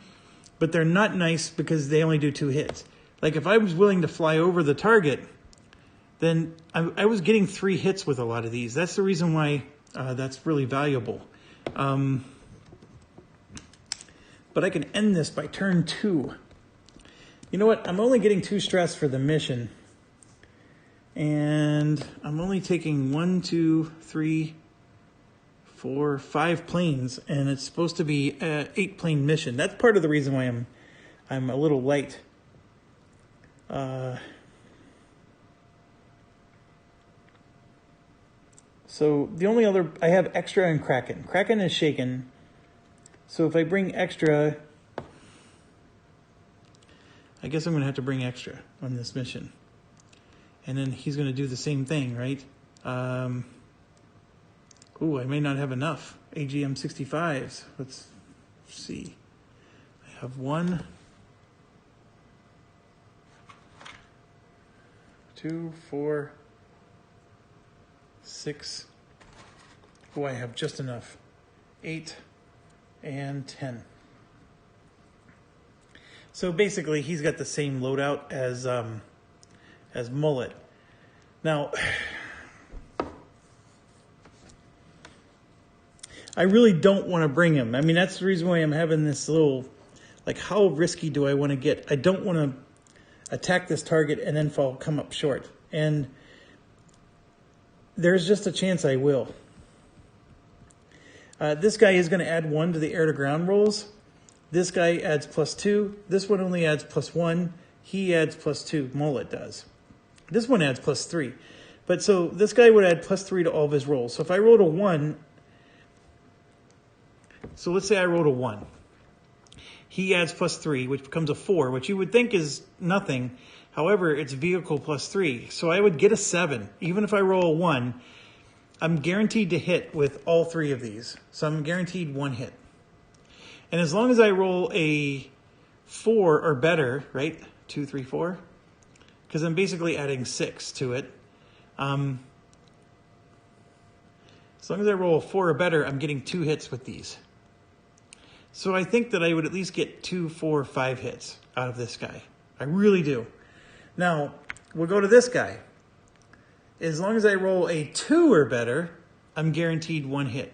but they're not nice because they only do 2 hits. Like if I was willing to fly over the target, then I was getting 3 hits with a lot of these. That's the reason why that's really valuable. But I can end this by turn 2. You know what? I'm only getting 2 stress for the mission. And I'm only taking 1, 2, 3, 4, 5 planes, and it's supposed to be an 8-plane mission. That's part of the reason why I'm a little light. So the only other, I have extra and Kraken. Kraken is shaken. So if I bring extra, I guess I'm going to have to bring extra on this mission. And then he's going to do the same thing, right? Ooh, I may not have enough AGM 65s. Let's see. I have 1, 2, 4, 6. Oh, I have just enough. 8 and 10. So basically, he's got the same loadout as Mullet. Now, I really don't want to bring him. I mean, that's the reason why I'm having this little, like, how risky do I want to get? I don't want to attack this target and then come up short. And there's just a chance I will. This guy is going to add 1 to the air-to-ground rolls. This guy adds +2. This one only adds +1. He adds +2. Mullet does. This one adds +3. But so this guy would add +3 to all of his rolls. So if I rolled a 1, so let's say I rolled a 1. He adds +3, which becomes a 4, which you would think is nothing. However, it's vehicle +3. So I would get a 7. Even if I roll a 1, I'm guaranteed to hit with all 3 of these. So I'm guaranteed 1 hit. And as long as I roll a 4 or better, right? 2, 3, 4. Because I'm basically adding 6 to it. As long as I roll a 4 or better, I'm getting 2 hits with these. So I think that I would at least get 2, 4, 5 hits out of this guy. I really do. Now, we'll go to this guy. As long as I roll a 2 or better, I'm guaranteed 1 hit.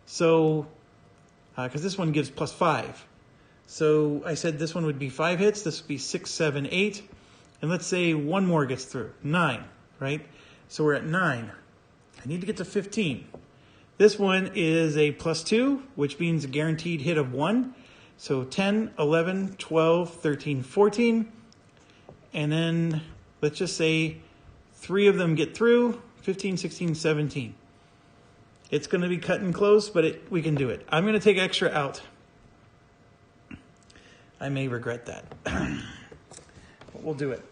So, because this one gives +5. So I said this one would be 5 hits. This would be 6, 7, 8. And let's say 1 more gets through. 9, right? So we're at 9. I need to get to 15. This one is a +2, which means a guaranteed hit of 1. So 10, 11, 12, 13, 14. And then let's just say 3 of them get through. 15, 16, 17. It's going to be cutting close, but we can do it. I'm going to take extra out. I may regret that. But we'll do it.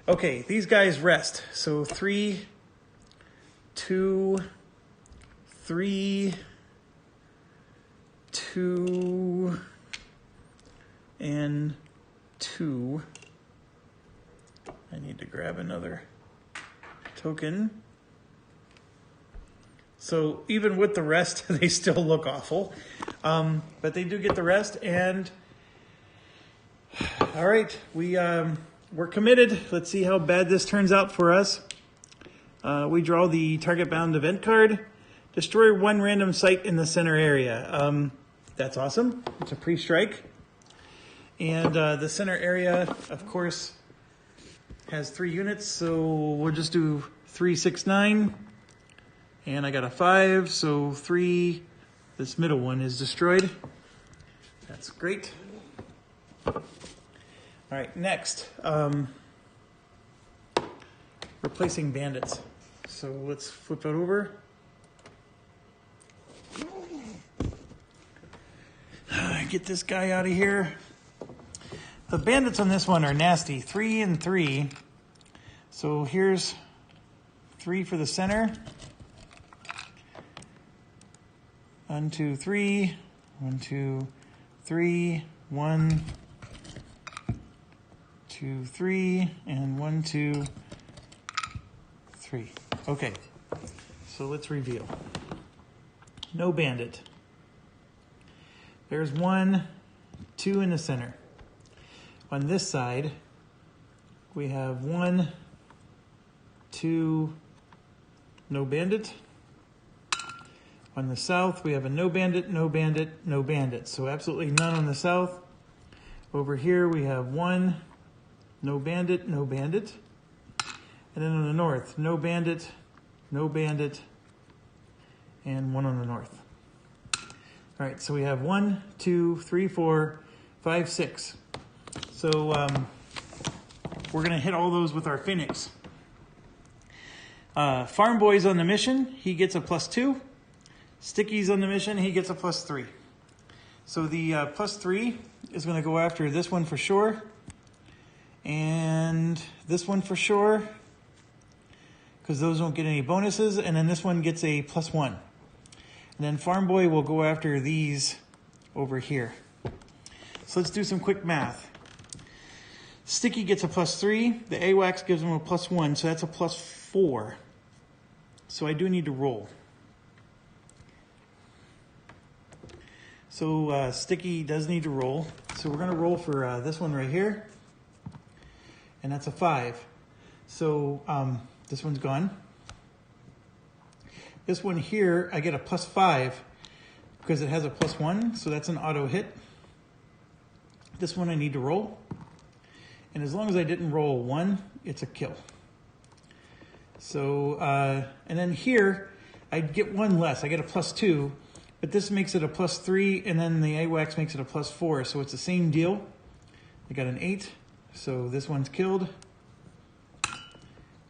Okay, these guys rest. So 3, 2, 3, 2 and 2. I need to grab another token. So even with the rest, they still look awful. But they do get the rest. And all right, we're committed. Let's see how bad this turns out for us. We draw the target bound event card. Destroy one random site in the center area. That's awesome. It's a pre-strike. And the center area, of course, has 3 units. So we'll just do 3, 6, 9. And I got a 5, so 3. This middle one is destroyed. That's great. All right, next. Replacing bandits. So let's flip it over. Get this guy out of here. The bandits on this one are nasty. 3 and 3. So here's 3 for the center. 1, 2, 3. 1, 2, 3. 1, 2, 3. And 1, 2, 3. Okay. So let's reveal. No bandit. There's 1, 2 in the center. On this side, we have 1, 2, no bandit. On the south, we have a no bandit, no bandit, no bandit. So absolutely none on the south. Over here, we have 1, no bandit, no bandit. And then on the north, no bandit, and 1 on the north. All right, so we have 1, 2, 3, 4, 5, 6. So we're gonna hit all those with our Phoenix. Farm Boy's on the mission, he gets a +2. Sticky's on the mission, he gets a +3. So the +3 is gonna go after this one for sure. And this one for sure, because those don't get any bonuses. And then this one gets a +1. And then Farm Boy will go after these over here. So let's do some quick math. Sticky gets a +3. The AWACS gives him a +1, so that's a +4. So I do need to roll. So Sticky does need to roll. So we're going to roll for this one right here. And that's a 5. So this one's gone. This one here, I get a +5 because it has a +1, so that's an auto hit. This one I need to roll. And as long as I didn't roll a 1, it's a kill. So, and then here, I get 1 less. I get a +2, but this makes it a +3, and then the AWACS makes it a +4, so it's the same deal. I got an 8, so this one's killed.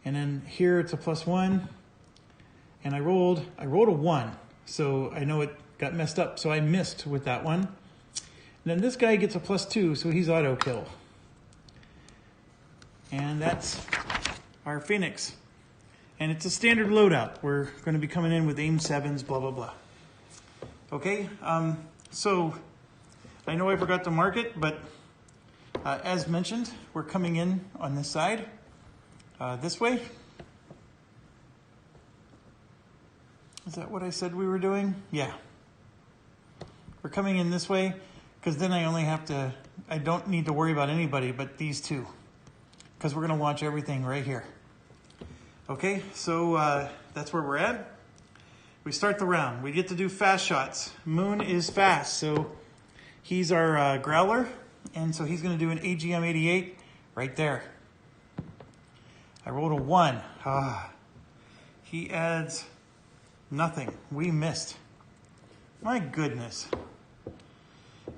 And then here it's a +1. And I rolled a 1, so I know it got messed up, so I missed with that one. And then this guy gets a +2, so he's auto kill. And that's our Phoenix. And it's a standard loadout. We're going to be coming in with aim 7s, blah, blah, blah. Okay, so I know I forgot to mark it, but as mentioned, we're coming in on this side, this way. Is that what I said we were doing? Yeah. We're coming in this way because then I don't need to worry about anybody but these two because we're going to launch everything right here. Okay, so that's where we're at. We start the round. We get to do fast shots. Moon is fast, so he's our growler, and so he's going to do an AGM-88 right there. I rolled a 1. He adds nothing. We missed. My goodness.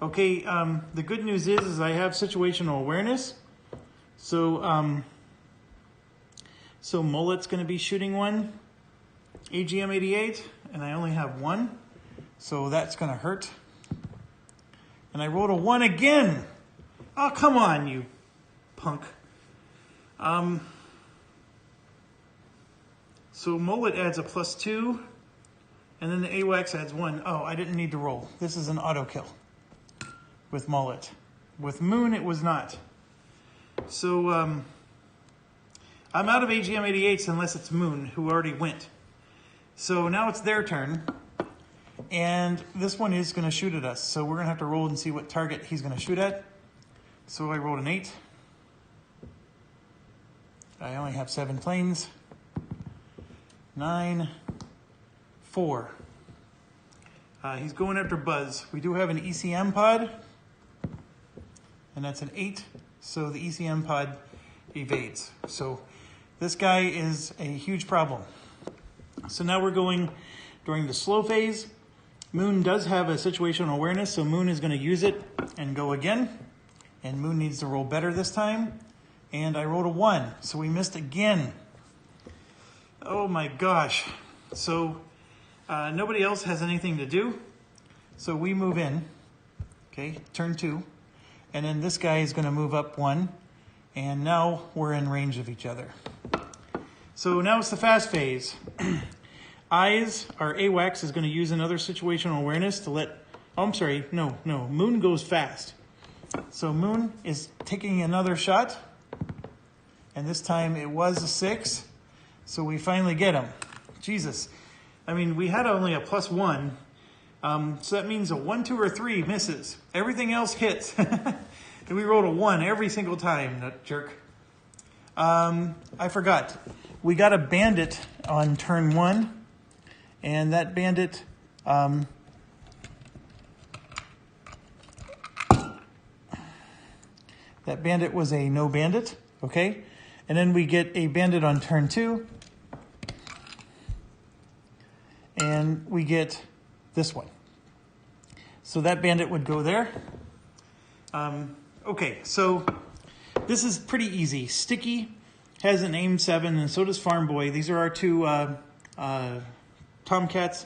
Okay, the good news is I have situational awareness. So, so Mullet's going to be shooting one AGM-88, and I only have 1. So that's going to hurt. And I rolled a 1 again. Oh, come on, you punk. So Mullet adds a +2. And then the AWACS adds 1. Oh, I didn't need to roll. This is an auto kill with Mullet. With Moon, it was not. So I'm out of AGM-88s unless it's Moon, who already went. So now it's their turn. And this one is going to shoot at us. So we're going to have to roll and see what target he's going to shoot at. So I rolled an 8. I only have 7 planes. 9, 4. He's going after Buzz. We do have an ECM pod. And that's an 8. So the ECM pod evades. So this guy is a huge problem. So now we're going during the slow phase. Moon does have a situational awareness, so Moon is going to use it and go again. And Moon needs to roll better this time. And I rolled a 1, so we missed again. Oh my gosh. So nobody else has anything to do. So we move in. Okay, turn 2. And then this guy is going to move up 1. And now we're in range of each other. So now it's the fast phase. Eyes, our AWACS, is going to use another situational awareness to let... Oh, I'm sorry. No. Moon goes fast. So Moon is taking another shot. And this time it was a 6. So we finally get him. Jesus. I mean, we had only a +1. So that means a 1, 2, or 3 misses. Everything else hits. And we rolled a 1 every single time, that jerk. I forgot. We got a Bandit on turn 1. And that Bandit... that Bandit was a no Bandit. Okay? And then we get a Bandit on turn 2. And we get this one. So that Bandit would go there. Okay, so this is pretty easy. Sticky has an aim 7, and so does Farm Boy. These are our 2 Tomcats.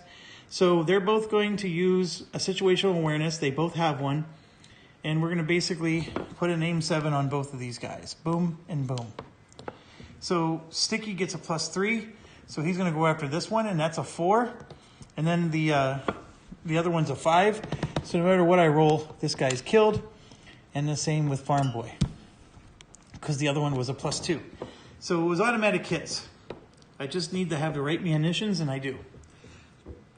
So they're both going to use a situational awareness. They both have one. And we're going to basically put an aim 7 on both of these guys. Boom and boom. So Sticky gets a +3. So he's going to go after this one, and that's a 4. And then the other one's a 5. So no matter what I roll, this guy's killed. And the same with Farm Boy, because the other one was a +2. So it was automatic hits. I just need to have the right munitions, and I do.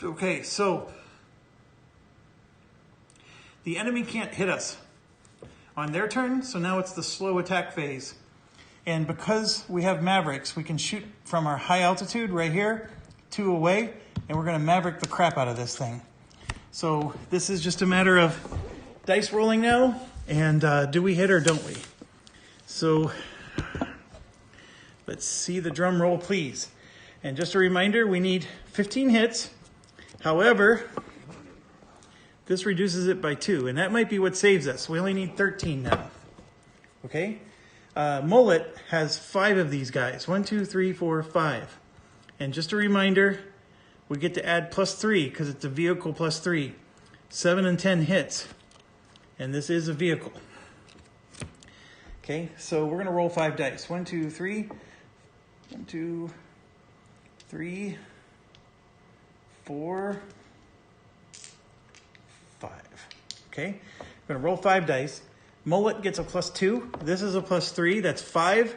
Okay, so the enemy can't hit us on their turn, so now it's the slow attack phase. And because we have Mavericks, we can shoot from our high altitude right here, 2 away, and we're going to Maverick the crap out of this thing. So this is just a matter of dice rolling now, and do we hit or don't we? So let's see the drum roll, please. And just a reminder, we need 15 hits. However, this reduces it by 2, and that might be what saves us. We only need 13 now. Okay? Mullet has 5 of these guys. 1, 2, 3, 4, 5. And just a reminder, we get to add +3 because it's a vehicle +3. 7 and 10 hits. And this is a vehicle. Okay, so we're going to roll 5 dice. 1, 2, 3. 1, 2, 3, 4, 5. Okay, I'm going to roll 5 dice. Mullet gets a +2. This is a +3. That's 5.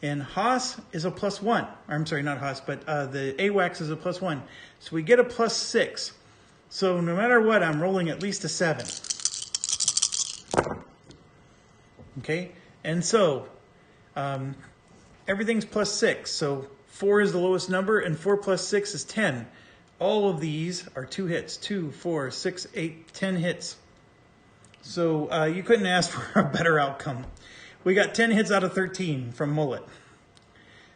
And Haas is a +1. I'm sorry, not Haas, but the AWACS is a +1. So we get a +6. So no matter what, I'm rolling at least a 7. Okay, and so everything's +6. So 4 is the lowest number, and 4 + 6 is 10. All of these are 2 hits. 2, 4, 6, 8, 10 hits. So you couldn't ask for a better outcome. We got 10 hits out of 13 from Mullet.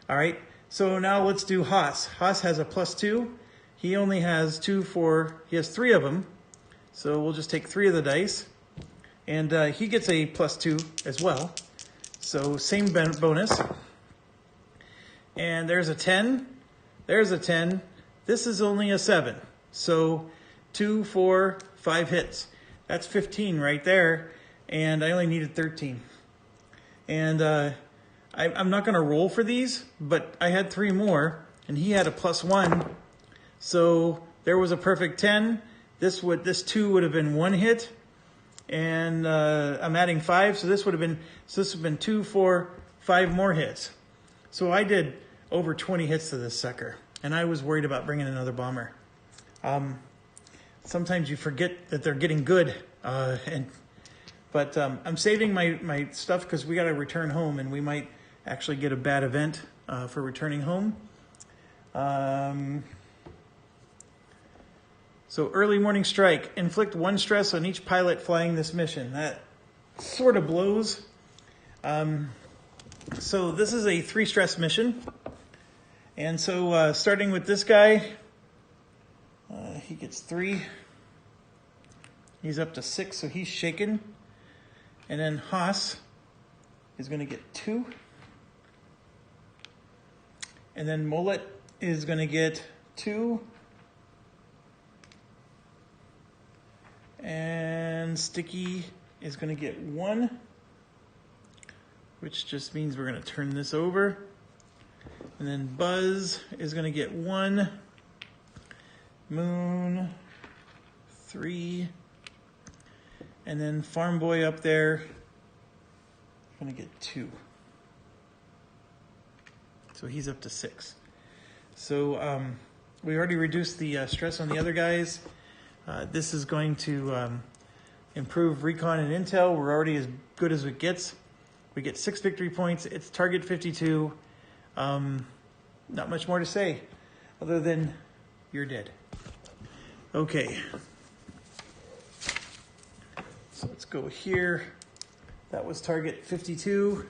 All right, so now let's do Haas. Haas has a +2. He only has 2, 4, he has 3 of them. So we'll just take 3 of the dice. And he gets a +2 as well. So same bonus. And there's a 10. There's a 10. This is only a 7. So 2, 4, 5 hits. That's 15 right there. And I only needed 13. And I'm not going to roll for these, but I had 3 more. And he had a +1. So there was a perfect 10. This 2 would have been 1 hit, and I'm adding 5, so this would have been 2, 4, 5 more hits. So I did over 20 hits to this sucker, and I was worried about bringing another bomber. Sometimes you forget that they're getting good, but I'm saving my stuff because we got to return home, and we might actually get a bad event for returning home. So early morning strike, inflict 1 stress on each pilot flying this mission. That sort of blows. So this is a 3 stress mission. And so starting with this guy, he gets 3. He's up to 6, so he's shaken. And then Haas is going to get 2. And then Mullet is going to get 2. And Sticky is going to get 1, which just means we're going to turn this over. And then Buzz is going to get 1. Moon, 3. And then Farm Boy up there is going to get 2. So he's up to 6. So we already reduced the stress on the other guys. This is going to improve recon and intel. We're already as good as it gets. We get 6 victory points. It's target 52. Not much more to say other than you're dead. Okay. So let's go here. That was target 52.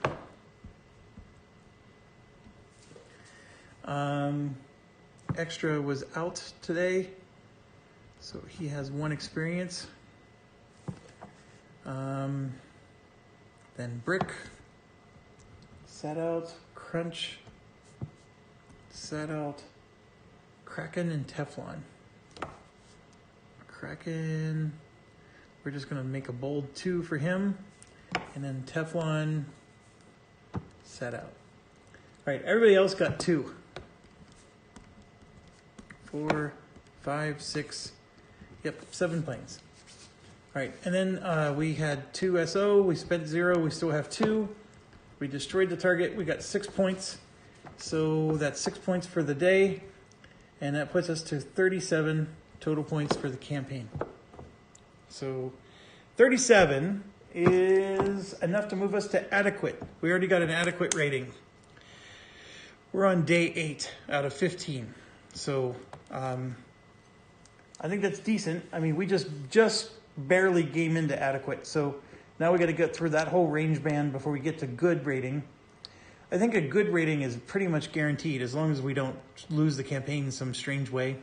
Extra was out today, so he has 1 experience. Then Brick sat out, Crunch sat out, Kraken and Teflon. Kraken, we're just going to make a bold 2 for him, and then Teflon sat out. All right, everybody else got 2. 4, 5, 6, yep, 7 planes. All right, and then we had 2 SO, we spent 0, we still have 2. We destroyed the target, we got 6 points. So that's 6 points for the day, and that puts us to 37 total points for the campaign. So 37 is enough to move us to adequate. We already got an adequate rating. We're on day 8 out of 15. So I think that's decent. I mean, we just barely game into adequate. So now we got to get through that whole range band before we get to good rating. I think a good rating is pretty much guaranteed as long as we don't lose the campaign in some strange way.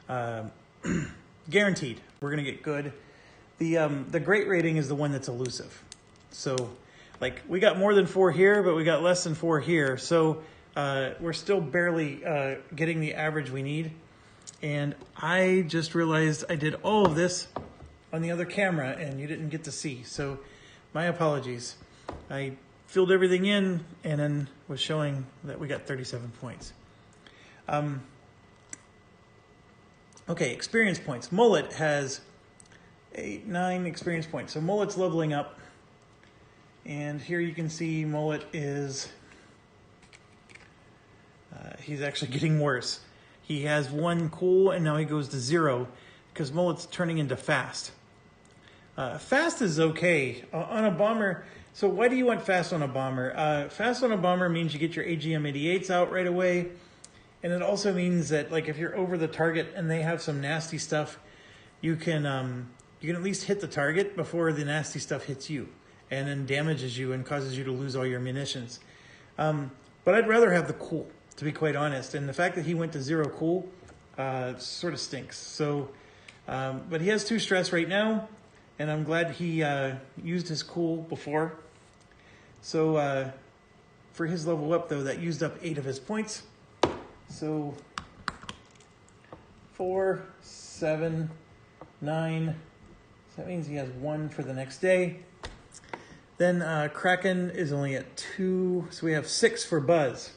Guaranteed, we're going to get good. The great rating is the one that's elusive. So, like, we got more than 4 here, but we got less than 4 here. So we're still barely getting the average we need. And I just realized I did all of this on the other camera and you didn't get to see. So my apologies. I filled everything in and then was showing that we got 37 points. Okay, experience points. Mullet has 8, 9 experience points. So Mullet's leveling up. And here you can see Mullet is, he's actually getting worse. He has 1 cool and now he goes to 0 because Mullet's turning into fast. Fast is okay on a bomber. So why do you want fast on a bomber? Fast on a bomber means you get your AGM-88s out right away. And it also means that, like, if you're over the target and they have some nasty stuff, you can at least hit the target before the nasty stuff hits you and then damages you and causes you to lose all your munitions. But I'd rather have the cool, to be quite honest. And the fact that he went to 0 cool sort of stinks. So, but he has 2 stress right now, and I'm glad he used his cool before. So for his level up, though, that used up 8 of his points. So 4, 7, 9. So that means he has 1 for the next day. Then Kraken is only at 2. So we have 6 for Buzz.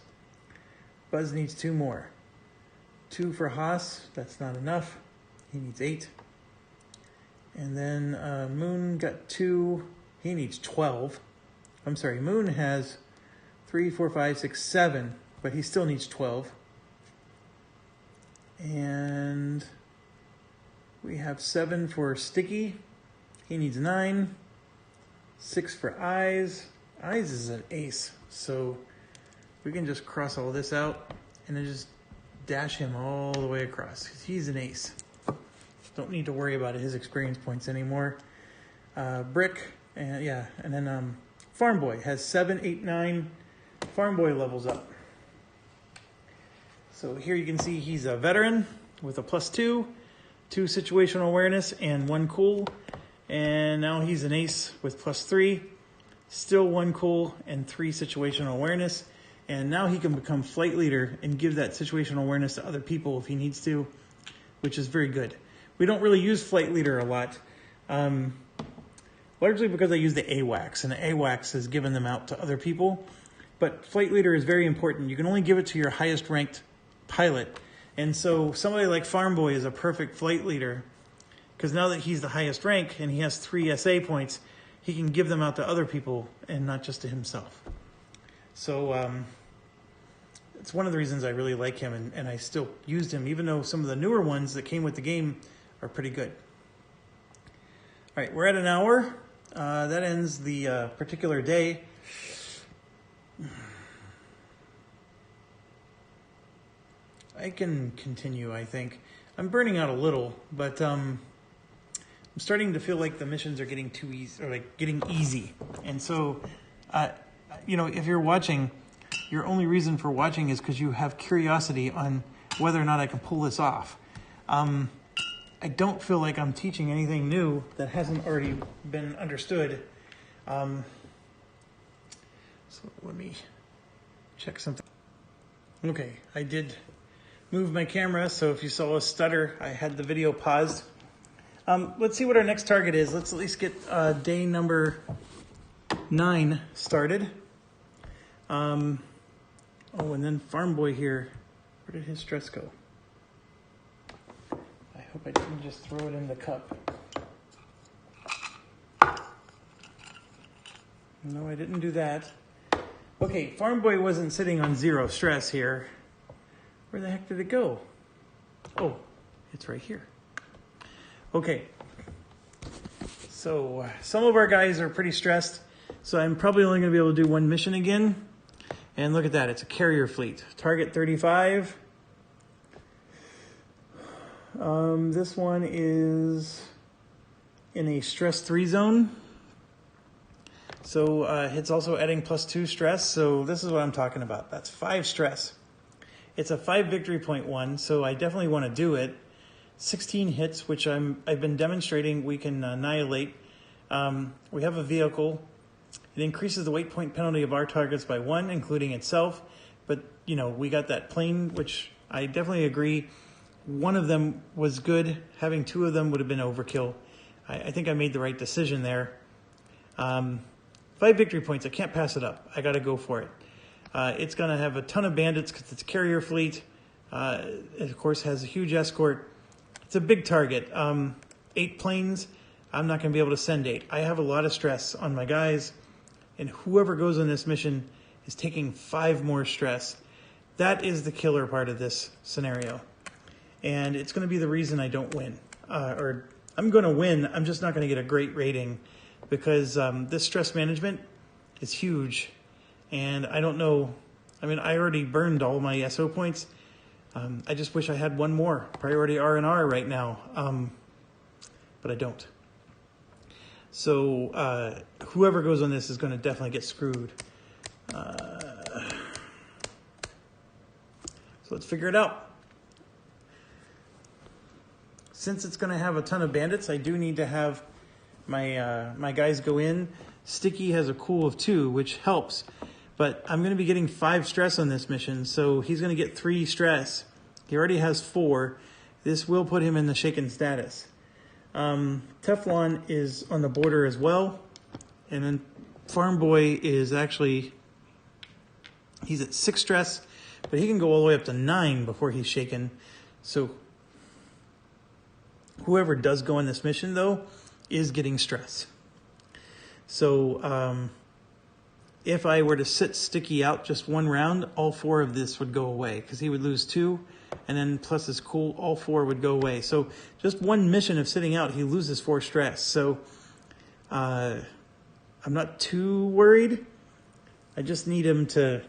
Buzz needs 2 more. 2 for Haas. That's not enough. He needs 8. And then Moon got 2. He needs 12. I'm sorry, Moon has 3, 4, 5, 6, 7, but he still needs 12. And we have 7 for Sticky. He needs 9. 6 for Eyes. Eyes is an ace, so we can just cross all this out and then just dash him all the way across. He's an ace. Don't need to worry about his experience points anymore. Brick, and yeah, and then Farm Boy has 7, 8, 9. Farm Boy levels up. So here you can see he's a veteran with a +2, 2 situational awareness, and 1 cool. And now he's an ace with +3, still 1 cool and 3 situational awareness. And now he can become flight leader and give that situational awareness to other people if he needs to, which is very good. We don't really use flight leader a lot, largely because I use the AWACS, and the AWACS has given them out to other people. But flight leader is very important. You can only give it to your highest ranked pilot. And so somebody like Farm Boy is a perfect flight leader, because now that he's the highest rank and he has 3 SA points, he can give them out to other people and not just to himself. So it's one of the reasons I really like him, and I still used him, even though some of the newer ones that came with the game are pretty good. All right, we're at an hour. That ends the particular day. I can continue, I think. I'm burning out a little, but I'm starting to feel like the missions are getting too easy, or like getting easy. And so, you know, if you're watching, your only reason for watching is because you have curiosity on whether or not I can pull this off. I don't feel like I'm teaching anything new that hasn't already been understood. So let me check something. Okay, I did move my camera, so if you saw a stutter, I had the video paused. Let's see what our next target is. Let's at least get day number 9 started. Oh, and then Farm Boy here. Where did his stress go? I hope I didn't just throw it in the cup. No, I didn't do that. Okay, Farm Boy wasn't sitting on 0 stress here. Where the heck did it go? Oh, it's right here. Okay. So some of our guys are pretty stressed, so I'm probably only going to be able to do 1 mission again. And look at that, it's a carrier fleet. Target 35. This one is in a stress 3 zone. So it's also adding +2 stress. So this is what I'm talking about. That's 5 stress. It's a 5 victory point one, so I definitely want to do it. 16 hits, which I've been demonstrating we can annihilate. We have a vehicle. It increases the weight point penalty of our targets by 1, including itself. But, you know, we got that plane, which I definitely agree. 1 of them was good. Having 2 of them would have been overkill. I think I made the right decision there. 5 victory points. I can't pass it up. I got to go for it. It's going to have a ton of bandits because it's a carrier fleet. It, of course, has a huge escort. It's a big target. 8 planes. I'm not going to be able to send 8. I have a lot of stress on my guys, and whoever goes on this mission is taking 5 more stress. That is the killer part of this scenario. And it's going to be the reason I don't win. Or I'm going to win. I'm just not going to get a great rating because this stress management is huge. And I don't know. I mean, I already burned all my SO points. I just wish I had 1 more. Priority R&R right now. But I don't. So whoever goes on this is going to definitely get screwed. So let's figure it out. Since it's going to have a ton of bandits, I do need to have my my guys go in. Sticky has a cool of 2, which helps. But I'm going to be getting 5 stress on this mission, so he's going to get 3 stress. He already has 4. This will put him in the shaken status. Teflon is on the border as well. And then Farm Boy is actually, he's at 6 stress, but he can go all the way up to 9 before he's shaken. So whoever does go on this mission, though, is getting stress. So if I were to sit Sticky out just one round, all 4 of this would go away because he would lose 2, and then plus his cool, all 4 would go away. So just one mission of sitting out, he loses 4 stress. So I'm not too worried. I just need him to...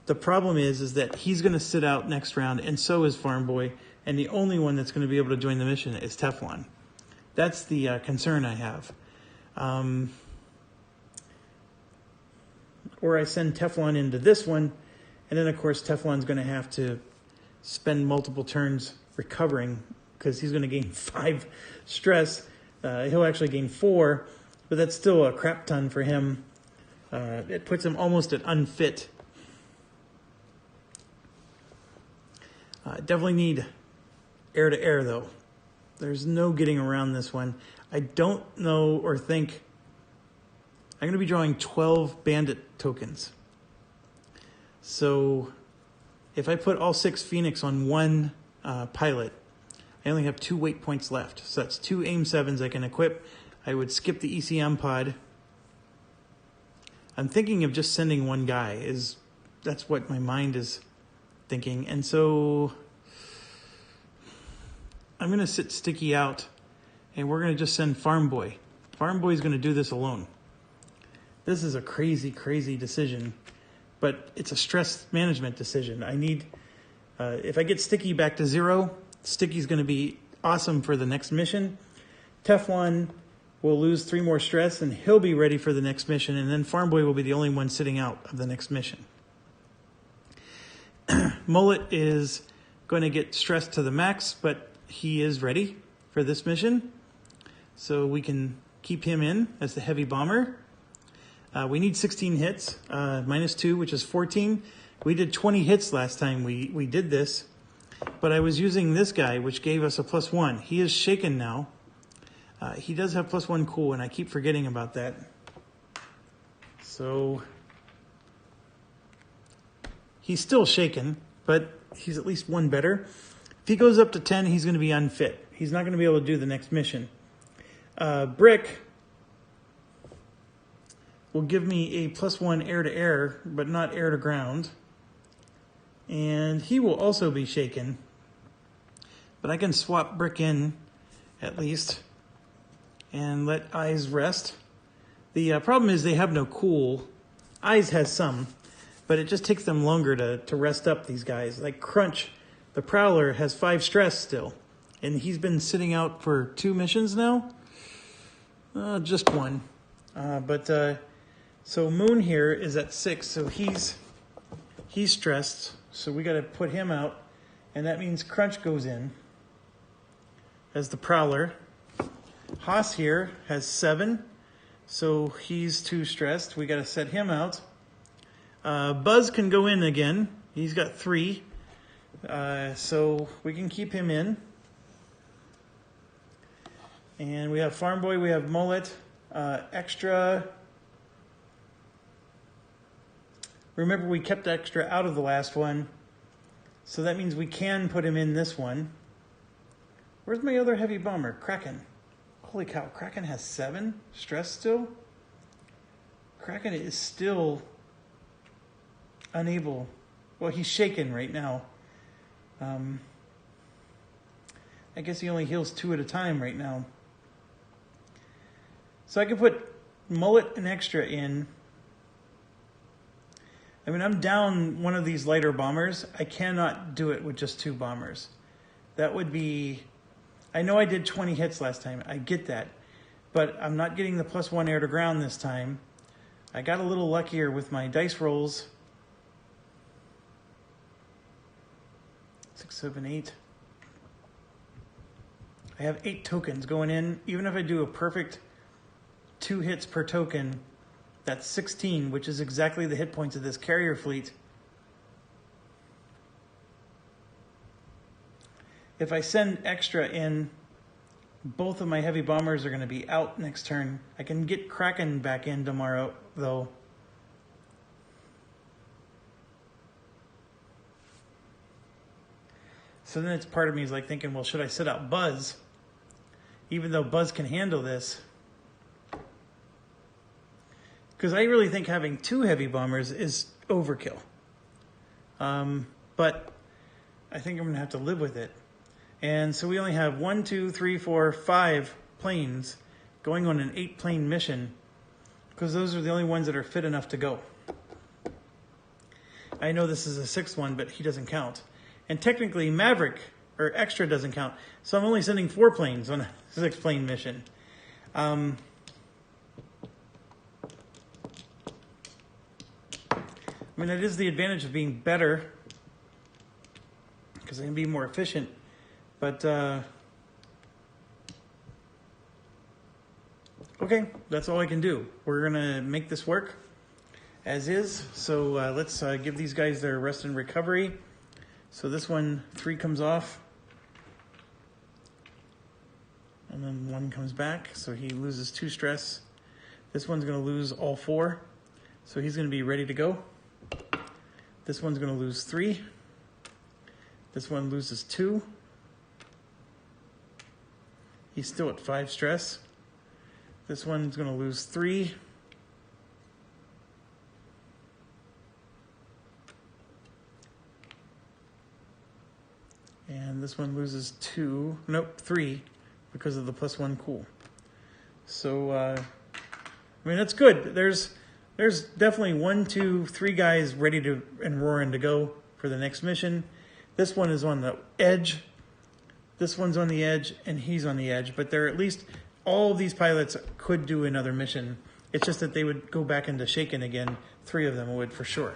The problem is that he's going to sit out next round, and so is Farm Boy, and the only one that's going to be able to join the mission is Teflon. That's the concern I have. Or I send Teflon into this one, and then of course Teflon's going to have to spend multiple turns recovering because he's going to gain 5 stress. He'll actually gain 4, but that's still a crap ton for him. It puts him almost at unfit. Definitely need air-to-air, though. There's no getting around this one. I don't know or think... I'm going to be drawing 12 Bandit tokens. So if I put all 6 Phoenix on one pilot, I only have 2 weight points left. So that's 2 AIM 7s I can equip. I would skip the ECM pod. I'm thinking of just sending one guy. That's what my mind is thinking. And so I'm going to sit Sticky out, and we're going to just send Farm Boy. Farm Boy's going to do this alone. This is a crazy, crazy decision, but it's a stress management decision. I need, if I get Sticky back to 0, Sticky's going to be awesome for the next mission. Teflon will lose 3 more stress, and he'll be ready for the next mission, and then Farm Boy will be the only one sitting out of the next mission. Mullet is going to get stressed to the max, but he is ready for this mission, so we can keep him in as the heavy bomber. We need 16 hits, -2, which is 14. We did 20 hits last time we did this, but I was using this guy, which gave us a +1. He is shaken now. He does have +1 cool, and I keep forgetting about that. So he's still shaken, but he's at least 1 better. If he goes up to 10, he's going to be unfit. He's not going to be able to do the next mission. Brick will give me a +1 air-to-air, but not air-to-ground. And he will also be shaken. But I can swap Brick in, at least, and let Eyes rest. The problem is they have no cool. Eyes has some, but it just takes them longer to rest up, these guys. Like Crunch, the Prowler, has 5 stress still. And he's been sitting out for 2 missions now? Just 1. So Moon here is at 6, so he's stressed. So we got to put him out, and that means Crunch goes in as the Prowler. Haas here has 7, so he's too stressed. We got to set him out. Buzz can go in again. He's got 3, so we can keep him in. And we have Farm Boy, we have Mullet, Extra. Remember, we kept Extra out of the last one, so that means we can put him in this one. Where's my other heavy bomber? Kraken. Holy cow, Kraken has 7 stress still? Kraken is still unable. Well, he's shaken right now. I guess he only heals 2 at a time right now. So I can put Mullet and Extra in. I mean, I'm down one of these lighter bombers. I cannot do it with just 2 bombers. That would be... I know I did 20 hits last time. I get that. But I'm not getting the +1 air to ground this time. I got a little luckier with my dice rolls. 6, 7, 8. I have 8 tokens going in. Even if I do a perfect 2 hits per token, that's 16, which is exactly the hit points of this carrier fleet. If I send Extra in, both of my heavy bombers are going to be out next turn. I can get Kraken back in tomorrow, though. So So then it's part of me is like thinking, well, should I set out Buzz? Even though Buzz can handle this. Because I really think having 2 heavy bombers is overkill. But I think I'm going to have to live with it. And so we only have 1, 2, 3, 4, 5 planes going on an 8-plane mission. Because those are the only ones that are fit enough to go. I know this is a 6th one, but he doesn't count. And technically, Maverick, or Extra, doesn't count. So I'm only sending 4 planes on a 6-plane mission. I mean, it is the advantage of being better, because I can be more efficient. But, okay, that's all I can do. We're going to make this work as is. So let's give these guys their rest and recovery. So this one, 3 comes off. And then 1 comes back, so he loses 2 stress. This one's going to lose all 4, so he's going to be ready to go. This one's going to lose 3. This one loses 2. He's still at 5 stress. This one's going to lose 3. And this one loses 2. Nope, 3 because of the +1 cool. So, I mean, that's good. There's definitely 1, 2, 3 guys ready to and roaring to go for the next mission. This one is on the edge. This one's on the edge, and he's on the edge. But they're at least, all of these pilots could do another mission. It's just that they would go back into shaken again. 3 of them would for sure.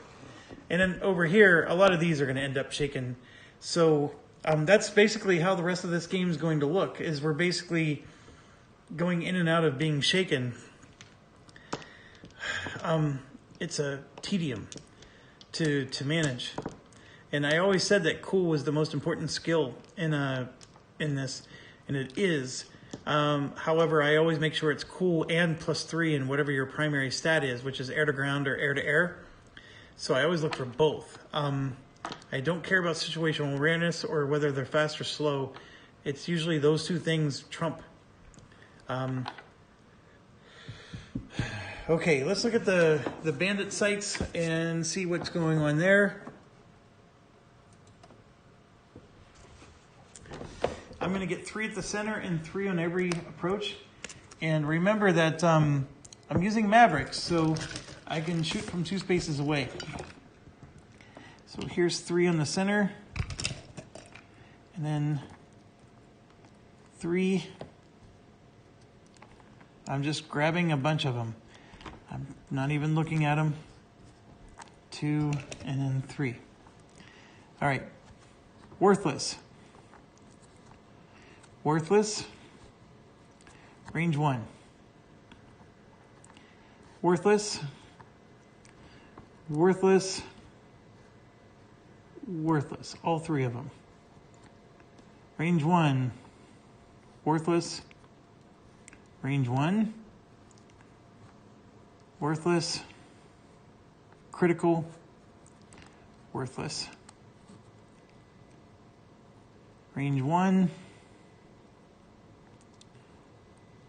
And then over here, a lot of these are going to end up shaken. So that's basically how the rest of this game is going to look, is we're basically going in and out of being shaken. It's a tedium to manage. And I always said that cool was the most important skill in this, and it is. However, I always make sure it's cool and +3 in whatever your primary stat is, which is air to ground or air to air. So I always look for both. I don't care about situational awareness or whether they're fast or slow. It's usually those 2 things trump. Okay, let's look at the Bandit Sites and see what's going on there. I'm going to get 3 at the center and 3 on every approach. And remember that I'm using Mavericks, so I can shoot from 2 spaces away. So here's 3 on the center, and then 3. I'm just grabbing a bunch of them. I'm not even looking at them. 2, and then 3. All right, worthless. Worthless, range 1. Worthless, worthless, worthless, all 3 of them. Range 1, worthless, range 1, worthless, critical, worthless. Range 1,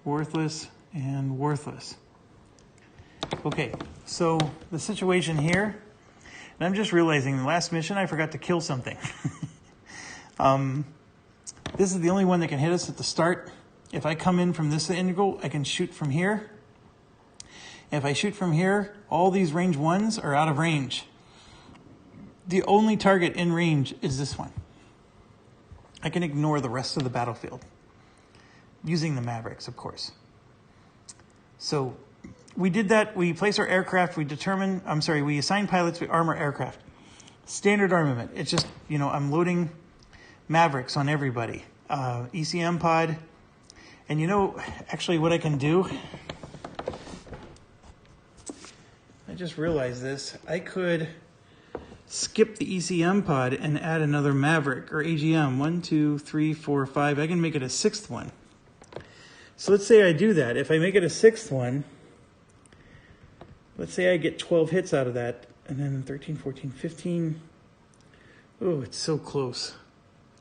worthless, and worthless. Okay, so the situation here, and I'm just realizing the last mission I forgot to kill something. This is the only one that can hit us at the start. If I come in from this angle, I can shoot from here. If I shoot from here, all these range 1s are out of range. The only target in range is this one. I can ignore the rest of the battlefield. Using the Mavericks, of course. So we did that. We place our aircraft. We assign pilots. We arm our aircraft. Standard armament. It's just, I'm loading Mavericks on everybody. ECM pod. And actually what I can do, I just realized this. I could skip the ECM pod and add another Maverick or AGM. 1, 2, 3, 4, 5. I can make it a 6th one. So let's say I do that. If I make it a 6th one, let's say I get 12 hits out of that, and then 13, 14, 15. Oh, it's so close.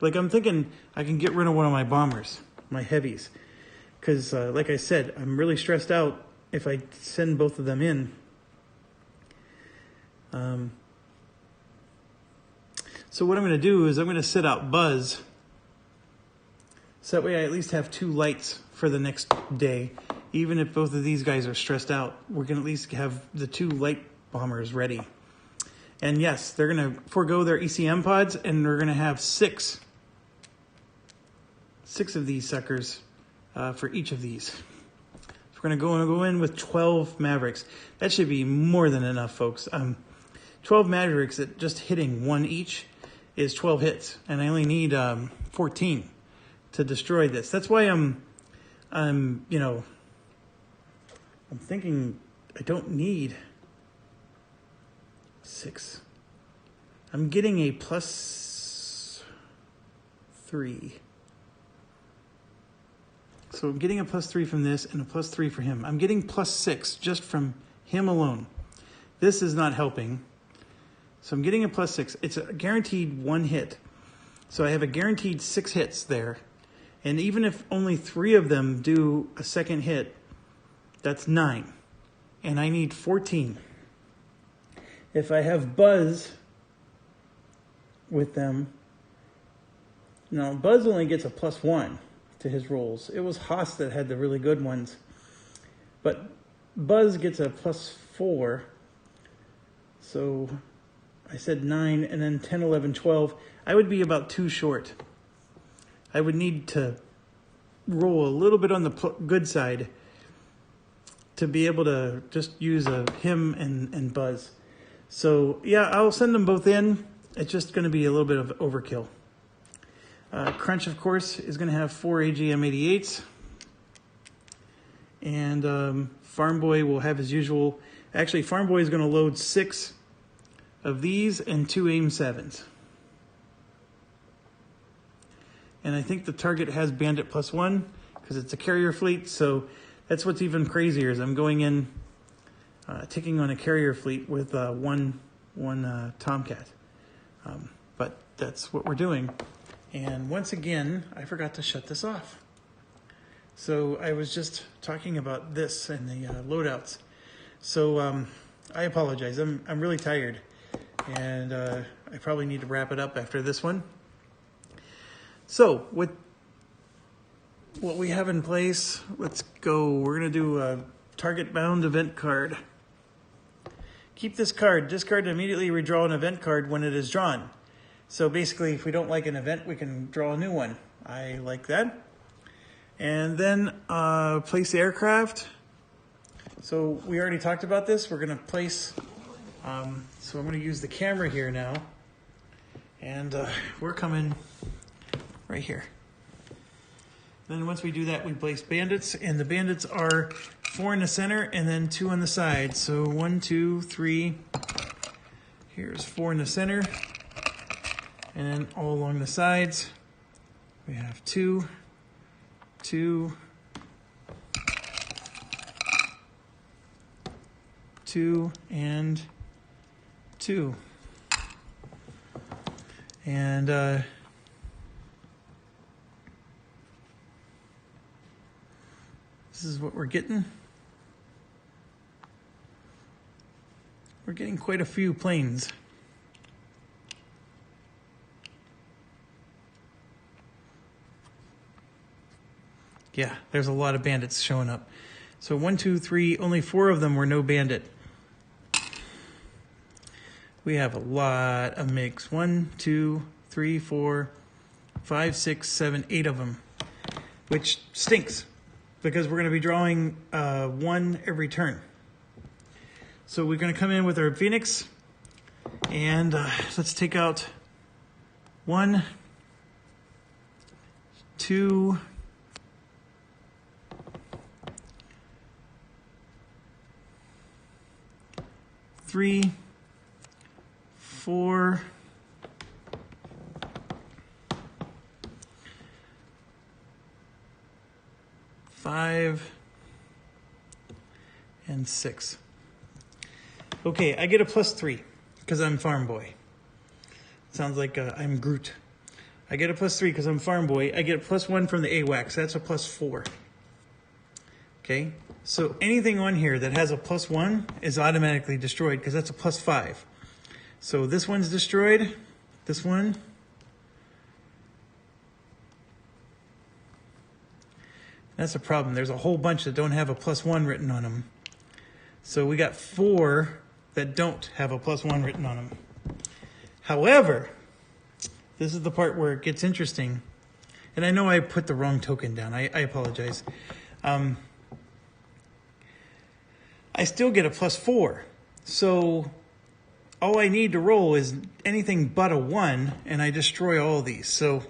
Like, I'm thinking I can get rid of one of my bombers, my heavies. Because, like I said, I'm really stressed out if I send both of them in. So what I'm going to do is I'm going to sit out Buzz. So that way I at least have 2 lights for the next day. Even if both of these guys are stressed out, we're going to at least have the 2 light bombers ready. And yes, they're going to forego their ECM pods, and we're going to have 6 of these suckers for each of these. So we're going to go in with 12 Mavericks. That should be more than enough, folks. 12 Mavericks at just hitting 1 each is 12 hits, and I only need 14 to destroy this. That's why I'm thinking I don't need 6. I'm getting a +3. So I'm getting a +3 from this and a +3 for him. I'm getting +6 just from him alone. This is not helping. So I'm getting a +6. It's a guaranteed 1 hit. So I have a guaranteed 6 hits there. And even if only 3 of them do a second hit, that's 9. And I need 14. If I have Buzz with them, no, Buzz only gets a +1 to his rolls. It was Haas that had the really good ones. But Buzz gets a +4. So I said 9, and then 10, 11, 12. I would be about 2 short. I would need to roll a little bit on the good side to be able to just use him and Buzz. So yeah, I'll send them both in. It's just going to be a little bit of overkill. Crunch, of course, is going to have 4 AGM-88s. And Farm Boy will have his usual. Actually, Farm Boy is going to load 6 of these and 2 AIM-7s. And I think the target has Bandit +1 because it's a carrier fleet. So that's what's even crazier is I'm going in, taking on a carrier fleet with one Tomcat. But that's what we're doing. And once again, I forgot to shut this off. So I was just talking about this and the loadouts. So I apologize. I'm really tired. And I probably need to wrap it up after this one. So with what we have in place, let's go. We're going to do a target bound event card. Keep this card. Discard and immediately redraw an event card when it is drawn. So basically, if we don't like an event, we can draw a new one. I like that. And then place the aircraft. So we already talked about this. We're going to place, so I'm going to use the camera here now. And we're coming right here. Then once we do that, we place bandits. And the bandits are 4 in the center and then 2 on the side. So 1, 2, 3. Here's 4 in the center. And then all along the sides, we have 2, 2, 2, and 2. And this is what we're getting. We're getting quite a few planes. Yeah, there's a lot of bandits showing up. So 1, 2, 3, only 4 of them were no bandit. We have a lot of MiGs. 1, 2, 3, 4, 5, 6, 7, 8 of them, which stinks because we're going to be drawing 1 every turn. So we're going to come in with our Phoenix and let's take out 1, 2, 3, 4, 5, and 6. Okay, I get a +3 because I'm Farm Boy. Sounds like I'm Groot. I get a +3 because I'm farm boy. I get a +1 from the AWACS. That's a +4. Okay, so anything on here that has a +1 is automatically destroyed because that's a +5. So this one's destroyed. This one. That's a problem. There's a whole bunch that don't have a +1 written on them. So we got 4 that don't have a +1 written on them. However, this is the part where it gets interesting. And I know I put the wrong token down. I apologize. I still get a +4. So all I need to roll is anything but a 1, and I destroy all of these. So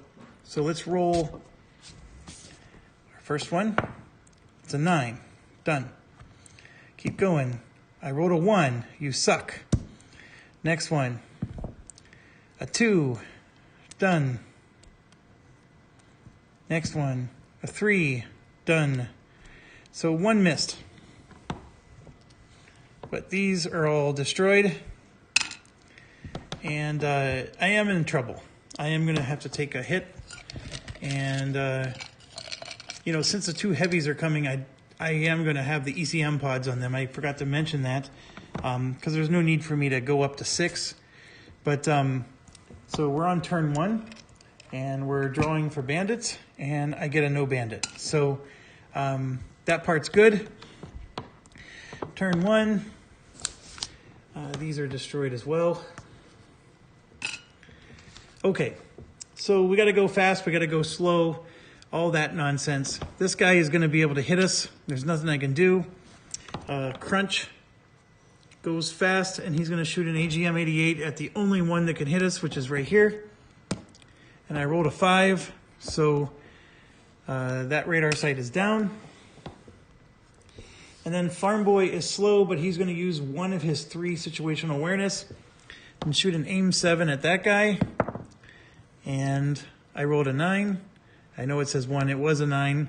let's roll our first one. It's a 9. Done. Keep going. I rolled a 1. You suck. Next one. A 2. Done. Next one. A 3. Done. So 1 missed. But these are all destroyed. And I am in trouble. I am going to have to take a hit. And, you know, since the 2 heavies are coming, I am going to have the ECM pods on them. I forgot to mention that because there's no need for me to go up to 6. But so we're on turn 1, and we're drawing for bandits, and I get a no bandit. So that part's good. Turn 1. These are destroyed as well. Okay, so we got to go fast. We got to go slow. All that nonsense. This guy is going to be able to hit us. There's nothing I can do. Crunch goes fast, and he's going to shoot an AGM-88 at the only one that can hit us, which is right here. And I rolled a 5, so that radar sight is down. And then Farm Boy is slow, but he's going to use one of his 3 situational awareness and shoot an AIM-7 at that guy. And I rolled a 9. I know it says 1, it was a 9.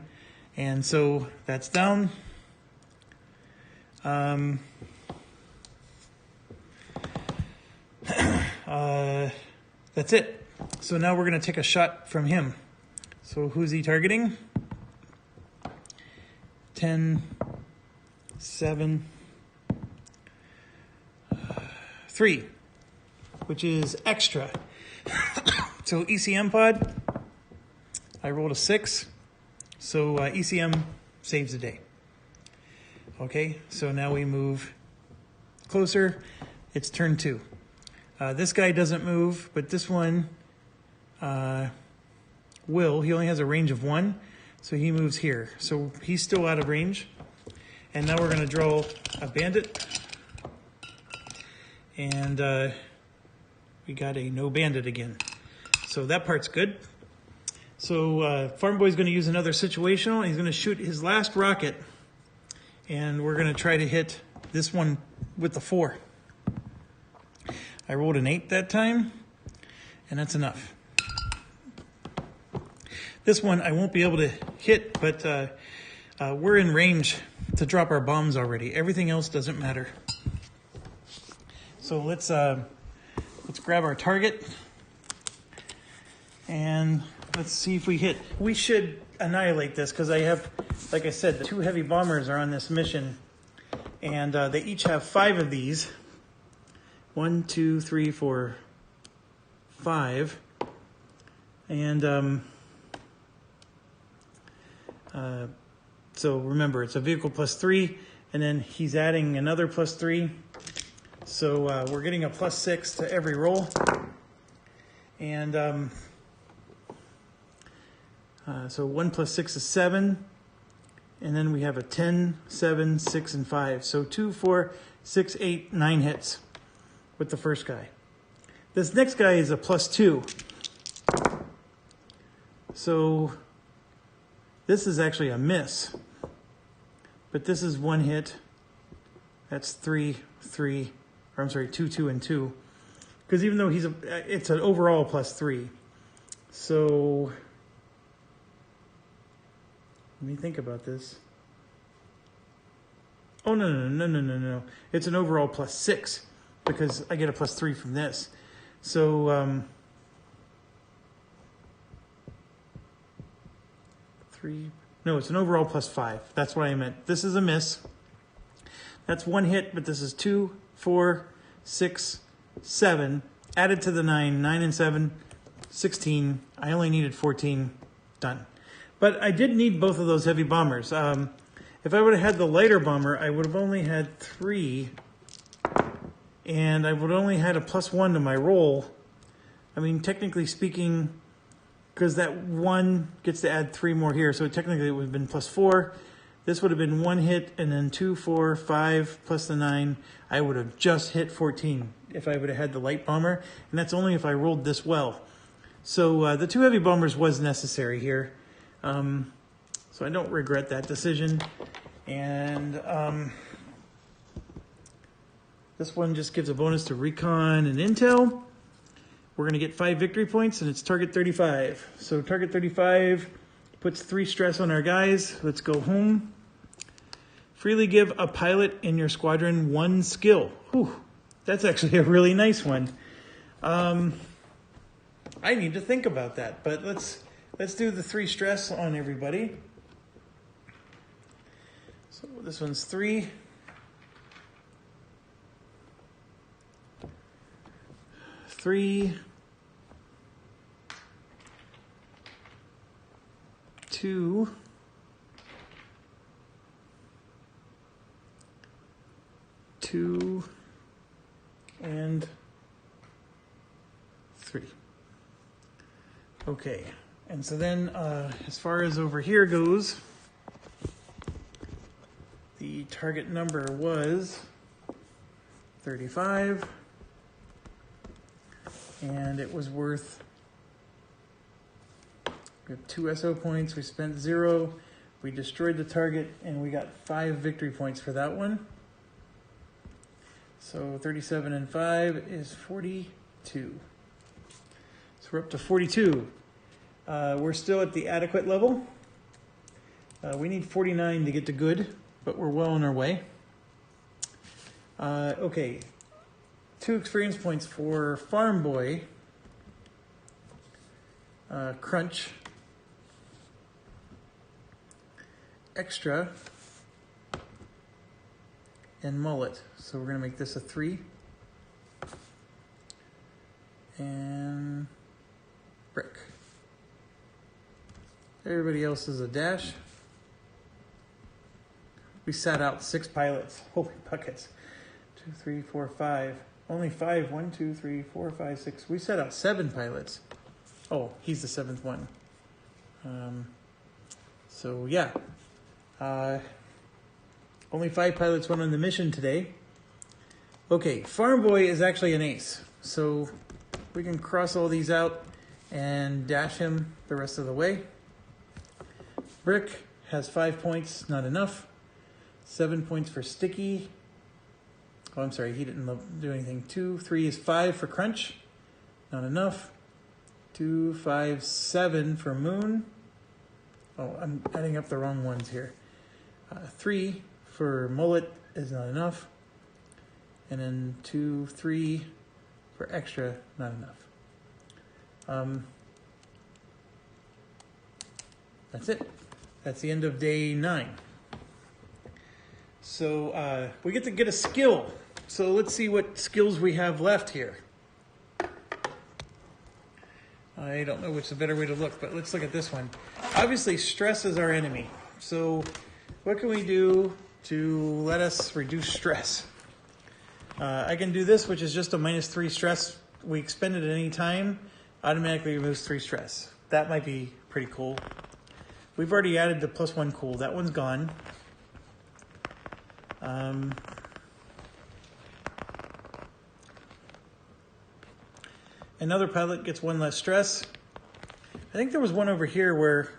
And so that's down. That's it. So now we're going to take a shot from him. So who's he targeting? 10, 7, 3, which is extra. So ECM pod, I rolled a 6. So ECM saves the day. Okay, so now we move closer. It's turn 2. This guy doesn't move, but this one will. He only has a range of 1, so he moves here. So he's still out of range. And now we're going to draw a bandit. And we got a no bandit again. So that part's good. So Farm Boy's going to use another situational. He's going to shoot his last rocket. And we're going to try to hit this one with the 4. I rolled an 8 that time, and that's enough. This one I won't be able to hit, but we're in range to drop our bombs already. Everything else doesn't matter. So let's grab our target, and let's see if we hit. We should annihilate this because I have, like I said, the 2 heavy bombers are on this mission, and they each have 5 of these. 1, 2, 3, 4, 5, and so remember it's a vehicle +3, and then he's adding another +3, so we're getting a +6 to every roll, and so 1 + 6 is 7, and then we have a 10, 7, 6, and 5, so 2, 4, 6, 8, 9 hits with the first guy. This next guy is a +2. So this is actually a miss. But this is 1 hit. That's 3, 3, or I'm sorry, 2, 2, and 2. Because even though it's an overall +3. So let me think about this. Oh, no. It's an overall +6. Because I get a +3 from this. So 3. No, it's an overall +5. That's what I meant. This is a miss. That's 1 hit, but this is 2, 4, 6, 7. Added to the 9. 9 and 7, 16. I only needed 14. Done. But I did need both of those heavy bombers. If I would have had the lighter bomber, I would have only had 3. And I would only had a +1 to my roll. I mean, technically speaking, because that 1 gets to add 3 more here, so technically it would have been +4. This would have been 1 hit, and then 2, 4, 5, plus the 9. I would have just hit 14 if I would have had the light bomber, and that's only if I rolled this well. So the 2 heavy bombers was necessary here. So I don't regret that decision. And this one just gives a bonus to recon and intel. We're going to get 5 victory points, and it's target 35. So target 35 puts 3 stress on our guys. Let's go home. Freely give a pilot in your squadron 1 skill. Whew, that's actually a really nice one. I need to think about that, but let's do the 3 stress on everybody. So this one's 3. 3, 2, 2, and 3. Okay, and so then as far as over here goes, the target number was 35. And it was worth, we have 2 SO points, we spent 0, we destroyed the target, and we got 5 victory points for that one. So 37 and 5 is 42. So we're up to 42. We're still at the adequate level. We need 49 to get to good, but we're well on our way. Okay. 2 experience points for Farm Boy, Crunch, Extra, and Mullet. So we're going to make this a 3. And Brick. Everybody else is a dash. We sat out 6 pilots. Holy buckets. 2, 3, 4, 5. Only 5. 1, 2, 3, 4, 5, 6. We set out 7 pilots. Oh, he's the 7th one. So yeah. Only 5 pilots went on the mission today. Okay, Farm Boy is actually an ace. So we can cross all these out and dash him the rest of the way. Brick has 5 points, not enough. 7 points for Sticky. Oh, I'm sorry, he didn't do anything. 2, 3 is 5 for Crunch. Not enough. 2, 5, 7 for Moon. Oh, I'm adding up the wrong ones here. 3 for Mullet is not enough. And then 2, 3 for Extra, not enough. That's it. That's the end of day 9. So we get to get a skill. So let's see what skills we have left here. I don't know which is a better way to look, but let's look at this one. Obviously, stress is our enemy. So what can we do to let us reduce stress? I can do this, which is just a -3 stress. We expend it at any time, automatically removes 3 stress. That might be pretty cool. We've already added the +1 cool. That one's gone. Another pilot gets 1 less stress. I think there was one over here where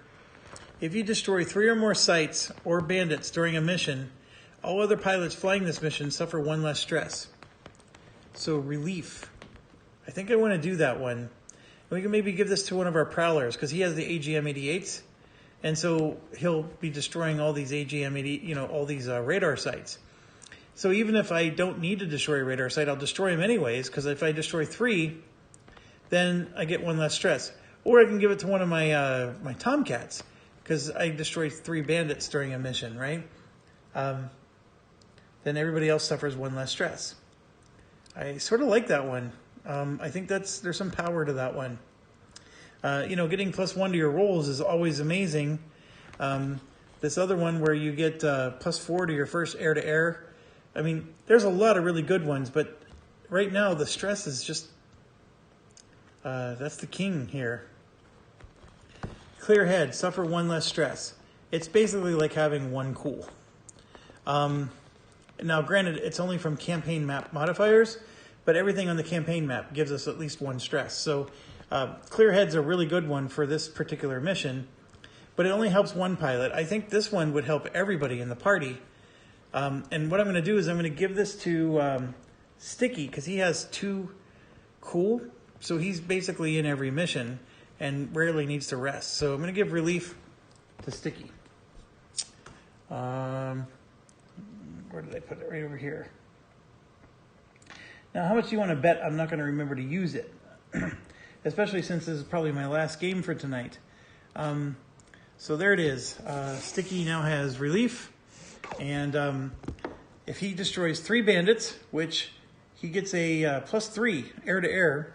if you destroy 3 or more sites or bandits during a mission, all other pilots flying this mission suffer 1 less stress. So relief. I think I want to do that one. And we can maybe give this to one of our prowlers because he has the AGM-88s. And so he'll be destroying all these AGM-80, all these radar sites. So even if I don't need to destroy a radar site, I'll destroy them anyways, because if I destroy 3, then I get 1 less stress. Or I can give it to one of my my Tomcats. because I destroy 3 bandits during a mission, right? Then everybody else suffers 1 less stress. I sort of like that one. I think there's some power to that one. Getting +1 to your rolls is always amazing. This other one where you get +4 to your first air-to-air. I mean, there's a lot of really good ones, but right now the stress is just, that's the king here. Clear head, suffer 1 less stress. It's basically like having 1 cool. Now, granted, it's only from campaign map modifiers, but everything on the campaign map gives us at least 1 stress. So clear head's a really good one for this particular mission, but it only helps 1 pilot. I think this one would help everybody in the party. And what I'm going to do is I'm going to give this to Sticky, because he has 2 cool. So he's basically in every mission and rarely needs to rest. So I'm going to give relief to Sticky. Where did I put it? Right over here. Now, how much do you want to bet I'm not going to remember to use it? Especially since this is probably my last game for tonight. So there it is. Sticky now has relief. And if he destroys 3 bandits, which he gets a +3 air-to-air,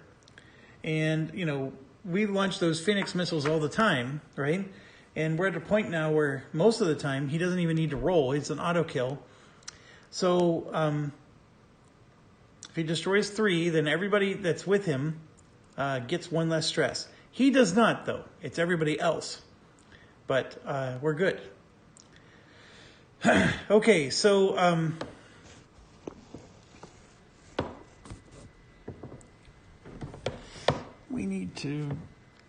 and, we launch those Phoenix missiles all the time, right? And we're at a point now where most of the time he doesn't even need to roll. It's an auto kill. So if he destroys 3, then everybody that's with him gets 1 less stress. He does not, though. It's everybody else. But we're good. Okay, so we need to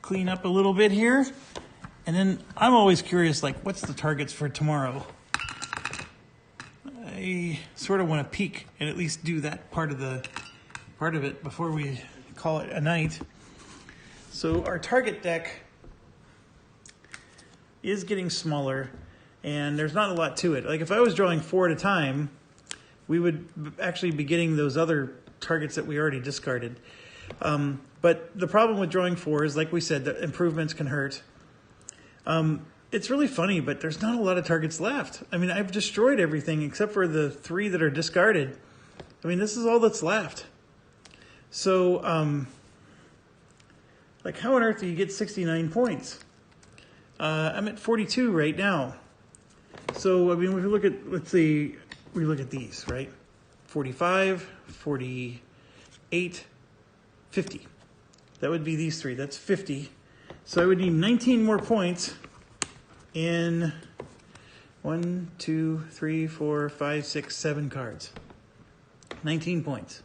clean up a little bit here. And then I'm always curious, like, what's the targets for tomorrow? I sort of want to peek and at least do that part of it before we call it a night. So our target deck is getting smaller, and there's not a lot to it. Like if I was drawing 4 at a time, we would actually be getting those other targets that we already discarded. But the problem with drawing 4 is, like we said, the improvements can hurt. It's really funny, but there's not a lot of targets left. I mean, I've destroyed everything except for the 3 that are discarded. I mean, this is all that's left. So, like, how on earth do you get 69 points? I'm at 42 right now. So, I mean, if we look at, let's see, we look at these, right? 45, 48, 50. That would be these 3. That's 50. So I would need 19 more points in 1, 2, 3, 4, 5, 6, 7 cards. 19 points.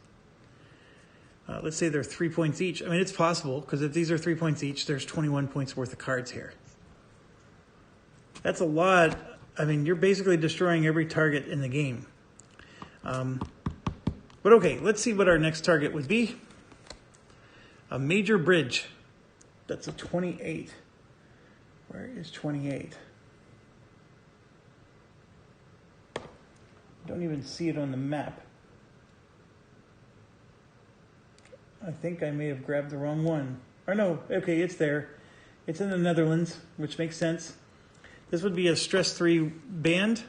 Let's say they're 3 points each. I mean, it's possible, because if these are 3 points each, there's 21 points worth of cards here. That's a lot. I mean, you're basically destroying every target in the game. But okay, let's see what our next target would be. A major bridge. That's a 28. Where is 28? Don't even see it on the map. I think I may have grabbed the wrong one. Or no, okay, it's there. It's in the Netherlands, which makes sense. This would be a stress 3 band.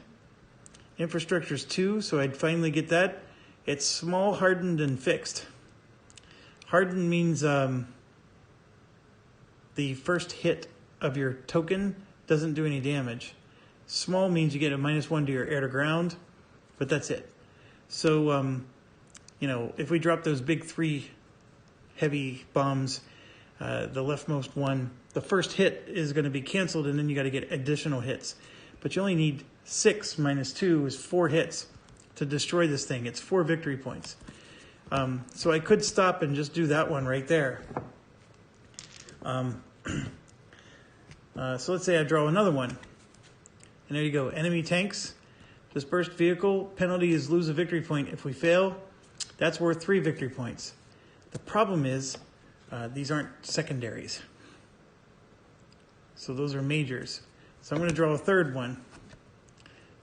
Infrastructure's 2, so I'd finally get that. It's small, hardened, and fixed. Hardened means the first hit of your token doesn't do any damage. Small means you get a -1 to your air to ground, but that's it. So, if we drop those big 3 heavy bombs, the leftmost one, the first hit is going to be canceled, and then you got to get additional hits. But you only need 6 -2 is 4 hits to destroy this thing. It's 4 victory points. So I could stop and just do that one right there. So let's say I draw another one. And there you go. Enemy tanks. Dispersed vehicle. Penalty is lose a victory point if we fail. That's worth 3 victory points. The problem is these aren't secondaries. So those are majors. So I'm going to draw a third one.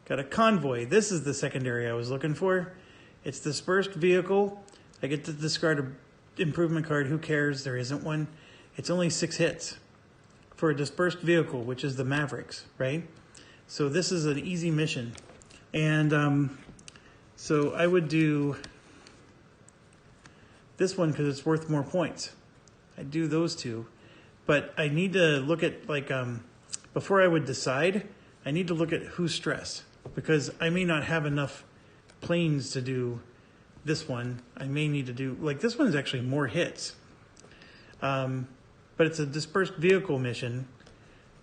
Got a convoy. This is the secondary I was looking for. It's dispersed vehicle. I get to discard an improvement card. Who cares? There isn't one. It's only 6 hits. for a dispersed vehicle, which is the Mavericks, right? So this is an easy mission. And so I would do this one because it's worth more points. I'd do those two. But I need to look at, like, before I would decide, I need to look at who's stressed. Because I may not have enough planes to do this one. I may need to do, like, this one's actually more hits. But it's a dispersed vehicle mission,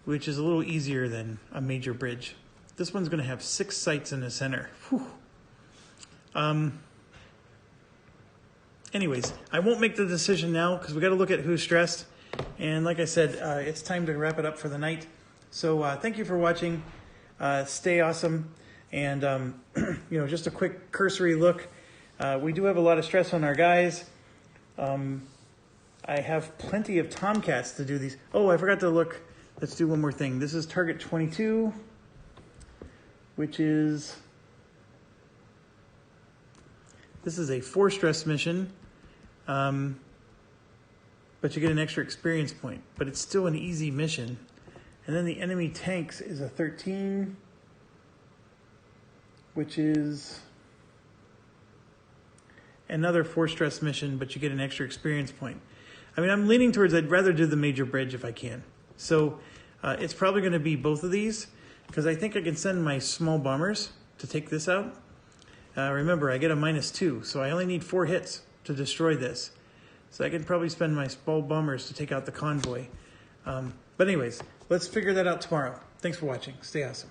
which is a little easier than a major bridge. This one's going to have 6 sites in the center. Whew. Anyways, I won't make the decision now because we got to look at who's stressed. And like I said, it's time to wrap it up for the night. So thank you for watching. Stay awesome. And, you know, just a quick cursory look. We do have a lot of stress on our guys. I have plenty of Tomcats to do these. Oh, I forgot to look. Let's do one more thing. This is target 22, which is, this is a 4-stress mission, but you get an extra experience point, but it's still an easy mission. And then the enemy tanks is a 13, which is another 4-stress mission, but you get an extra experience point. I mean, I'm leaning towards I'd rather do the major bridge if I can. So it's probably going to be both of these because I think I can send my small bombers to take this out. Remember, I get a -2, so I only need 4 hits to destroy this. So I can probably spend my small bombers to take out the convoy. But anyways, let's figure that out tomorrow. Thanks for watching. Stay awesome.